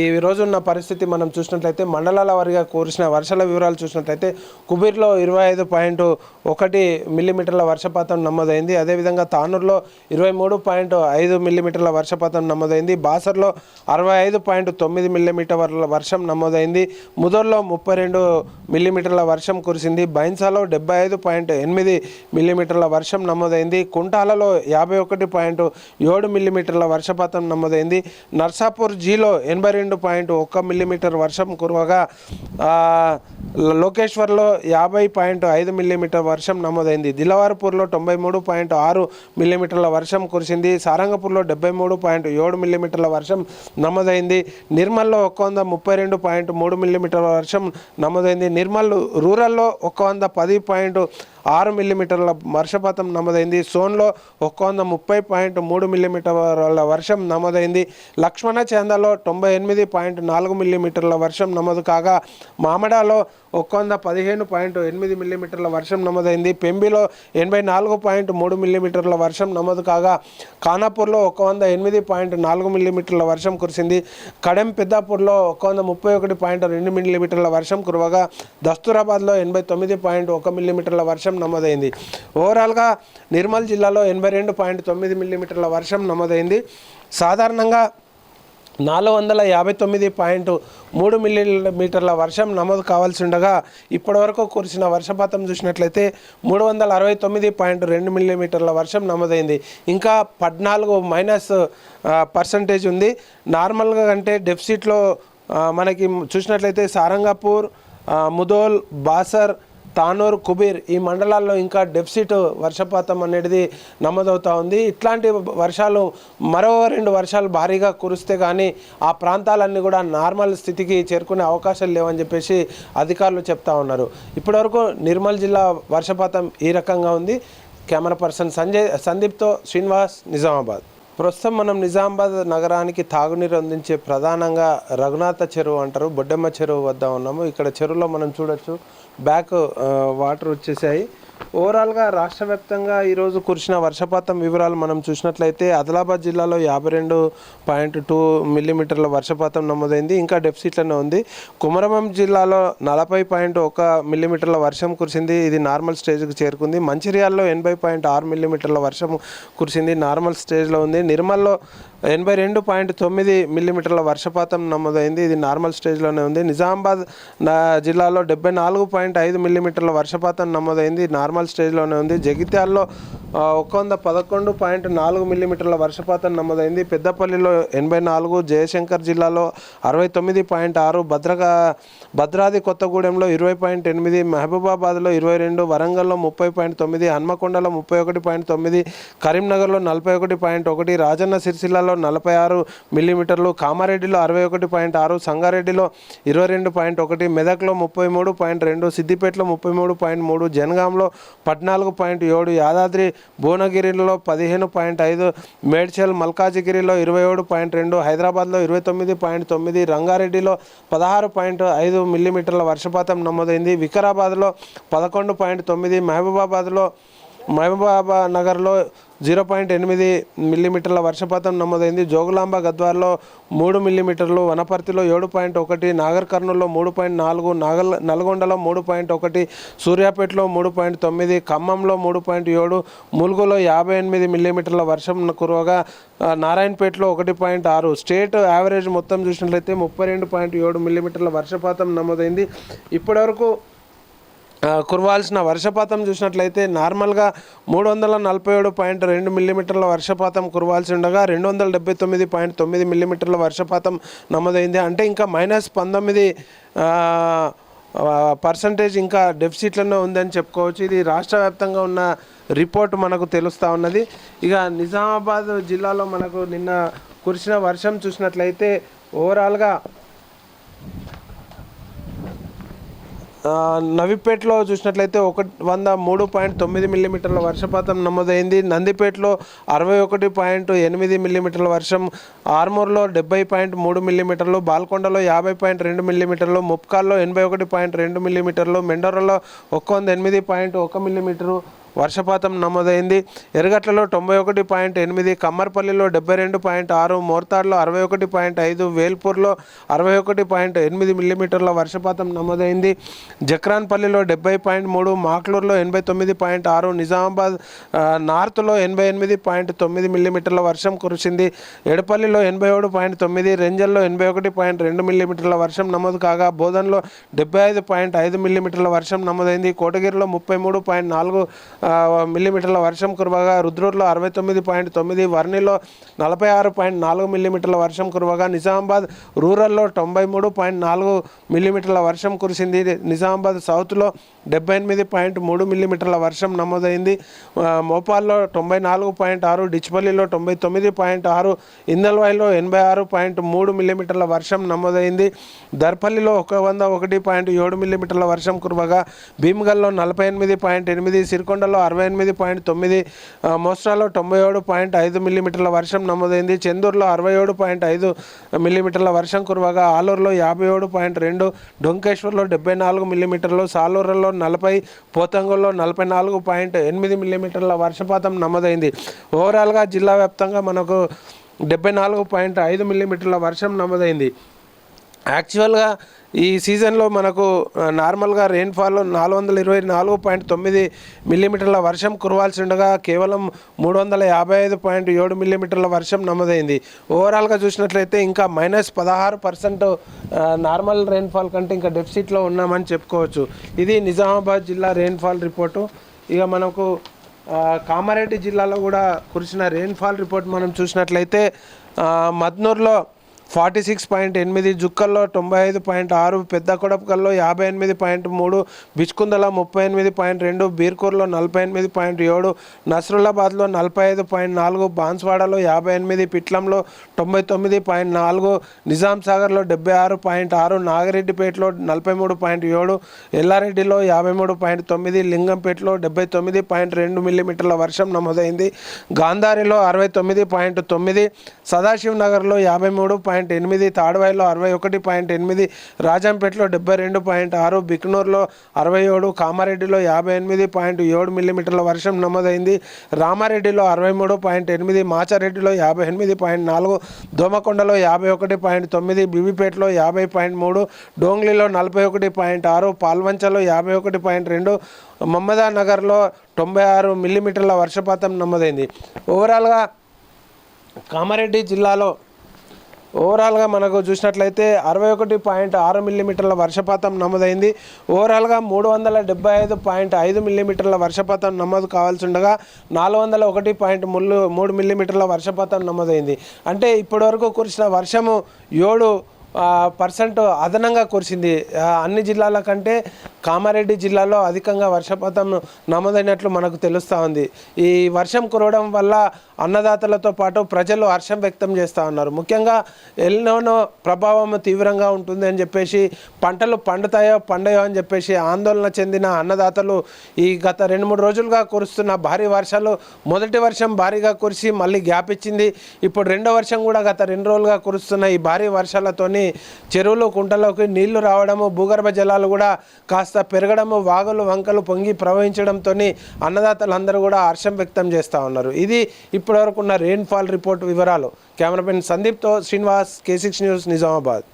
ఈ రోజున్న పరిస్థితి మనం చూసినట్లయితే మండలాల వారీగా కురిసిన వర్షాల వివరాలు చూసినట్లయితే కుబీర్లో 25.1 మిల్లీమీటర్ల వర్షపాతం నమోదైంది. అదేవిధంగా తానూరులో 23.5 మిల్లీమీటర్ల వర్షపాతం నమోదైంది. బాసర్లో 65.9 మిల్లీమీటర్ల వర్షం నమోదైంది. ముదోర్లో 32 మిల్లీమీటర్ల వర్షం కురిసింది. బైన్సాలో 75.8 మిల్లీమీటర్ల వర్షం నమోదైంది. కుంటాలలో 51.7 మిల్లీమీటర్ల వర్షపాతం నమోదైంది. నర్సాపూర్ జీలో 82.1 మిల్లీమీటర్ వర్షం కురవగా లోకేశ్వర్లో 50.5 మిల్లీమీటర్ వర్షం నమోదైంది. దిలవారపూర్లో 93.6 మిల్లీమీటర్ల వర్షం కురిసింది. సారంగపూర్లో 73.7 మిల్లీమీటర్ల వర్షం నమోదైంది. నిర్మల్లో 132.3 మిల్లీమీటర్ల వర్షం నమోదైంది. నిర్మల్ రూరల్లో 110.6 మిల్లీమీటర్ల వర్షపాతం నమోదైంది. సోన్లో 130.3 మిల్లీమీటర్ల వర్షం నమోదైంది. లక్ష్మణ చేందాలో 98.4 మిల్లీమీటర్ల వర్షం నమోదు కాగా మామడాలో 115.8 మిల్లీమీటర్ల వర్షం నమోదైంది. పెంబిలో 84.3 మిల్లీమీటర్ల వర్షం నమోదు కాగా ఖానాపూర్లో 108.4 మిల్లీమీటర్ల వర్షం కురిసింది. కడెం పెద్దాపూర్లో 131.2 మిల్లీమీటర్ల వర్షం కురవగా దస్తూరాబాద్లో 89.1 మిల్లీమీటర్ల వర్షం నమోదైంది. ఓవరాల్గా నిర్మల్ జిల్లాలో 82.9 మిల్లీమీటర్ల వర్షం నమోదైంది. సాధారణంగా 459.3 మిల్లీమీటర్ల వర్షం నమోదు కావాల్సి ఉండగా ఇప్పటివరకు కురిసిన వర్షపాతం చూసినట్లయితే 369.2 మిల్లీమీటర్ల వర్షం నమోదైంది. ఇంకా 14% ఉంది. నార్మల్గా అంటే డెఫిసిట్లో మనకి చూసినట్లయితే సారంగపూర్, ముదోల్, బాసర్, తానూర్, కుబీర్ ఈ మండలాల్లో ఇంకా డెఫిసిట్ వర్షపాతం అనేది నమోదవుతూ ఉంది. ఇట్లాంటి వర్షాలు మరో 2 వర్షాలు భారీగా కురిస్తే కానీ ఆ ప్రాంతాలన్నీ కూడా నార్మల్ స్థితికి చేరుకునే అవకాశాలు లేవని చెప్పేసి అధికారులు చెప్తా ఉన్నారు. ఇప్పటివరకు నిర్మల్ జిల్లా వర్షపాతం ఈ రకంగా ఉంది. కెమెరా పర్సన్ సందీప్తో శ్రీనివాస్, నిజామాబాద్. ప్రస్తుతం మనం నిజామాబాద్ నగరానికి తాగునీరు అందించే ప్రధానంగా రఘునాథ చెరువు అంటారు, బొడ్డెమ్మ చెరువు వద్ద ఉన్నాము. ఇక్కడ చెరువులో మనం చూడొచ్చు బ్యాక్ వాటర్ వచ్చేసాయి. ఓవరాల్గా రాష్ట్ర వ్యాప్తంగా ఈరోజు కురిసిన వర్షపాతం వివరాలు మనం చూసినట్లయితే ఆదిలాబాద్ జిల్లాలో 52.2 మిల్లీమీటర్ల వర్షపాతం నమోదైంది. ఇంకా డెఫిసిట్లోనే ఉంది. కుమరంభీం జిల్లాలో 40.1 మిల్లీమీటర్ల వర్షం కురిసింది. ఇది నార్మల్ స్టేజ్కి చేరుకుంది. మంచిర్యాలలో 80.6 మిల్లీమీటర్ల వర్షం కురిసింది, నార్మల్ స్టేజ్లో ఉంది. నిర్మల్లో 82.9 మిల్లీమీటర్ల వర్షపాతం నమోదైంది. ఇది నార్మల్ స్టేజ్లోనే ఉంది. నిజామాబాద్ జిల్లాలో 74.5 మిల్లీమీటర్ల వర్షపాతం నమోదైంది, నార్మల్ నార్మల్ స్టేజ్లోనే ఉంది. జగిత్యాలలో 111.4 మిల్లీమీటర్ల వర్షపాతం నమోదైంది. పెద్దపల్లిలో 84, జయశంకర్ జిల్లాలో 69.6, భద్రాద్రి కొత్తగూడెంలో 20.8, మహబూబాబాద్లో 22, వరంగల్లో 30.9, హన్మకొండలో 31.9, కరీంనగర్లో 41.1, రాజన్న సిరిసిల్లలో 46 మిల్లీమీటర్లు, కామారెడ్డిలో 61.6, సంగారెడ్డిలో 22.1, మెదక్లో 33.2, సిద్దిపేటలో 33.3, జనగాంలో 14.7, యాదాద్రి భువనగిరిలో 15.5, మేడ్చల్ మల్కాజిగిరిలో 27.2, హైదరాబాద్లో 29.9, రంగారెడ్డిలో 16.5 మిల్లీమీటర్ల వర్షపాతం నమోదైంది. వికారాబాద్లో 11.9, మహబూబా నగర్లో 0.8 మిల్లీమీటర్ల వర్షపాతం నమోదైంది. జోగులాంబ గద్వాల్లో 3 మిల్లీమీటర్లు, వనపర్తిలో 7.1, నాగర్ కర్నూల్లో 3.4, నల్గొండలో 3.1, సూర్యాపేటలో 3.9, ఖమ్మంలో 3.7, ములుగులో 58 మిల్లీమీటర్ల వర్షం కురవగా నారాయణపేటలో 1.6. స్టేట్ యావరేజ్ మొత్తం చూసినట్లయితే 32.7 మిల్లీమీటర్ల వర్షపాతం నమోదైంది. ఇప్పటివరకు కురవాల్సిన వర్షపాతం చూసినట్లయితే నార్మల్గా 347.2 మిల్లీమీటర్ల వర్షపాతం కురవాల్సి ఉండగా 279.9 మిల్లీమీటర్ల వర్షపాతం నమోదైంది. అంటే ఇంకా -19% ఇంకా డెఫిసిట్లోనే ఉందని చెప్పుకోవచ్చు. ఇది రాష్ట్ర వ్యాప్తంగా ఉన్న రిపోర్ట్ మనకు తెలుస్తూ ఉన్నది. ఇక నిజామాబాద్ జిల్లాలో మనకు నిన్న కురిసిన వర్షం చూసినట్లయితే ఓవరాల్గా నవిపేటలో చూసినట్లయితే 103.9 మిల్లీమీటర్ల వర్షపాతం నమోదైంది. నందిపేటలో 61.8 మిల్లీమీటర్ల వర్షం, ఆర్మూర్లో 70.3 మిల్లీమీటర్లు, బాల్కొండలో 50.2 మిల్లీమీటర్లు, ముప్కాల్లో 81.2 మిల్లీమీటర్లు, మెండోరలో 108.1 మిల్లీమీటరు వర్షపాతం నమోదైంది. ఎర్రగట్లలో 91.8, కమ్మర్పల్లిలో 72.6, మోర్తాడ్లో 61.5, వేల్పూర్లో 61.8 మిల్లీమీటర్ల వర్షపాతం నమోదైంది. జక్రాన్పల్లిలో 70.3, మాక్లూరులో 89.6, నిజామాబాద్ నార్త్లో 88.9 మిల్లీమీటర్ల వర్షం కురిసింది. ఎడపల్లిలో 87.9, రెంజల్లో 81.2 మిల్లీమీటర్ల వర్షం నమోదు కాగా బోధన్లో 75.5 మిల్లీమీటర్ల వర్షం నమోదైంది. కోటగిరిలో 33.4 మిల్లీమీటర్ల వర్షం కురవగా రుద్రూరులో 69.9, వర్ణిలో 46.4 మిల్లీమీటర్ల వర్షం కురవగా నిజామాబాద్ రూరల్లో 93.4 మిల్లీమీటర్ల వర్షం కురిసింది. నిజామాబాద్ సౌత్లో 78.3 మిల్లీమీటర్ల వర్షం నమోదైంది. మోపాల్లో 94.6, డిచ్పల్లిలో 99.6, ఇందల్వాయిలో 86.3 మిల్లీమీటర్ల వర్షం నమోదైంది. దర్పల్లిలో 101.7 మిల్లీమీటర్ల వర్షం కురవగా భీమగల్లో 48.8, సిరికొండలో 68.9, మోస్రాలో 97.5 మిల్లీమీటర్ల వర్షం నమోదైంది. చెందూరులో 67.5 మిల్లీమీటర్ల వర్షం కురవగా ఆలూరులో 57.2, డొంకేశ్వర్లో 74 మిల్లీమీటర్లు, సాలూరులో 40, పోతంగల్లో 44.8 మిల్లీమీటర్ల వర్షపాతం నమోదైంది. ఓవరాల్గా జిల్లా వ్యాప్తంగా మనకు 74.5 మిల్లీమీటర్ల వర్షం నమోదైంది. యాక్చువల్గా ఈ సీజన్లో మనకు నార్మల్గా రెయిన్ఫాల్ 424.9 మిల్లీమీటర్ల వర్షం కురవాల్సి ఉండగా కేవలం 355.7 మిల్లీమీటర్ల వర్షం నమోదైంది. ఓవరాల్గా చూసినట్లయితే ఇంకా -16% నార్మల్ రెయిన్ఫాల్ కంటే ఇంకా డెఫిసిట్లో ఉన్నామని చెప్పుకోవచ్చు. ఇది నిజామాబాద్ జిల్లా రెయిన్ఫాల్ రిపోర్టు. ఇక మనకు కామారెడ్డి జిల్లాలో కూడా కురిసిన రెయిన్ఫాల్ రిపోర్ట్ మనం చూసినట్లయితే మద్నూర్లో 46.8, జుక్కల్లో 95.6, పెద్ద కొడపకల్లో 58.3, బిచ్కుందల 38.2, బీర్కూర్లో 48.7, నస్రుల్లాబాద్లో 45.4, బాన్స్వాడలో 58, పిట్లంలో 99.4, నిజాం సాగర్లో 76.6, నాగిరెడ్డిపేటలో 43.7, ఎల్లారెడ్డిలో 53.9, లింగంపేటలో 79.2 మిల్లీమీటర్ల వర్షం నమోదైంది. గాంధారిలో 69.9, సదాశివ్ నగర్లో 53.8, తాడ్వాయిలో 61.8, రాజంపేటలో 72.6, బిక్నూరులో 67, కామారెడ్డిలో 58.7 మిల్లీమీటర్ల వర్షం నమోదైంది. రామారెడ్డిలో 63.8, మాచారెడ్డిలో 58.4, దోమకొండలో 51.9, బీబీపేటలో 50.3, డోంగ్లీలో 41.6, పాల్వంచలో 51.2, మమ్మదా నగర్లో 96 మిల్లీమీటర్ల వర్షపాతం నమోదైంది. ఓవరాల్గా కామారెడ్డి జిల్లాలో ఓవరాల్గా మనకు చూసినట్లయితే 61.6 మిల్లీమీటర్ల వర్షపాతం నమోదైంది. ఓవరాల్గా 375.5 మిల్లీమీటర్ల వర్షపాతం నమోదు కావాల్సి ఉండగా 401.3 మిల్లీమీటర్ల వర్షపాతం నమోదైంది. అంటే ఇప్పటివరకు కురిసిన వర్షము 7% అదనంగా కురిసింది. అన్ని జిల్లాల కంటే కామారెడ్డి జిల్లాలో అధికంగా వర్షపాతం నమోదైనట్లు మనకు తెలుస్తూ ఉంది. ఈ వర్షం కురవడం వల్ల అన్నదాతలతో పాటు ప్రజలు హర్షం వ్యక్తం చేస్తూ ఉన్నారు. ముఖ్యంగా ఎల్నినో ప్రభావం తీవ్రంగా ఉంటుంది అని చెప్పేసి పంటలు పండయో అని చెప్పేసి ఆందోళన చెందిన అన్నదాతలు ఈ గత 2-3 రోజులుగా కురుస్తున్న భారీ వర్షాలు, మొదటి వర్షం భారీగా కురిసి మళ్ళీ గ్యాప్ ఇచ్చింది. ఇప్పుడు రెండో వర్షం కూడా గత 2 రోజులుగా కురుస్తున్న ఈ భారీ వర్షాలతోని చెరువులు కుంటలోకి నీళ్లు రావడము, భూగర్భ జలాలు కూడా కాస్త పెరగడము, వాగులు వంకలు పొంగి ప్రవహించడంతో అన్నదాతలందరూ కూడా హర్షం వ్యక్తం చేస్తూ ఉన్నారు. ఇది ఇప్పటివరకు ఉన్న రెయిన్ఫాల్ రిపోర్ట్ వివరాలు. కెమెరామెన్ సందీప్తో శ్రీనివాస్, K6 న్యూస్, నిజామాబాద్.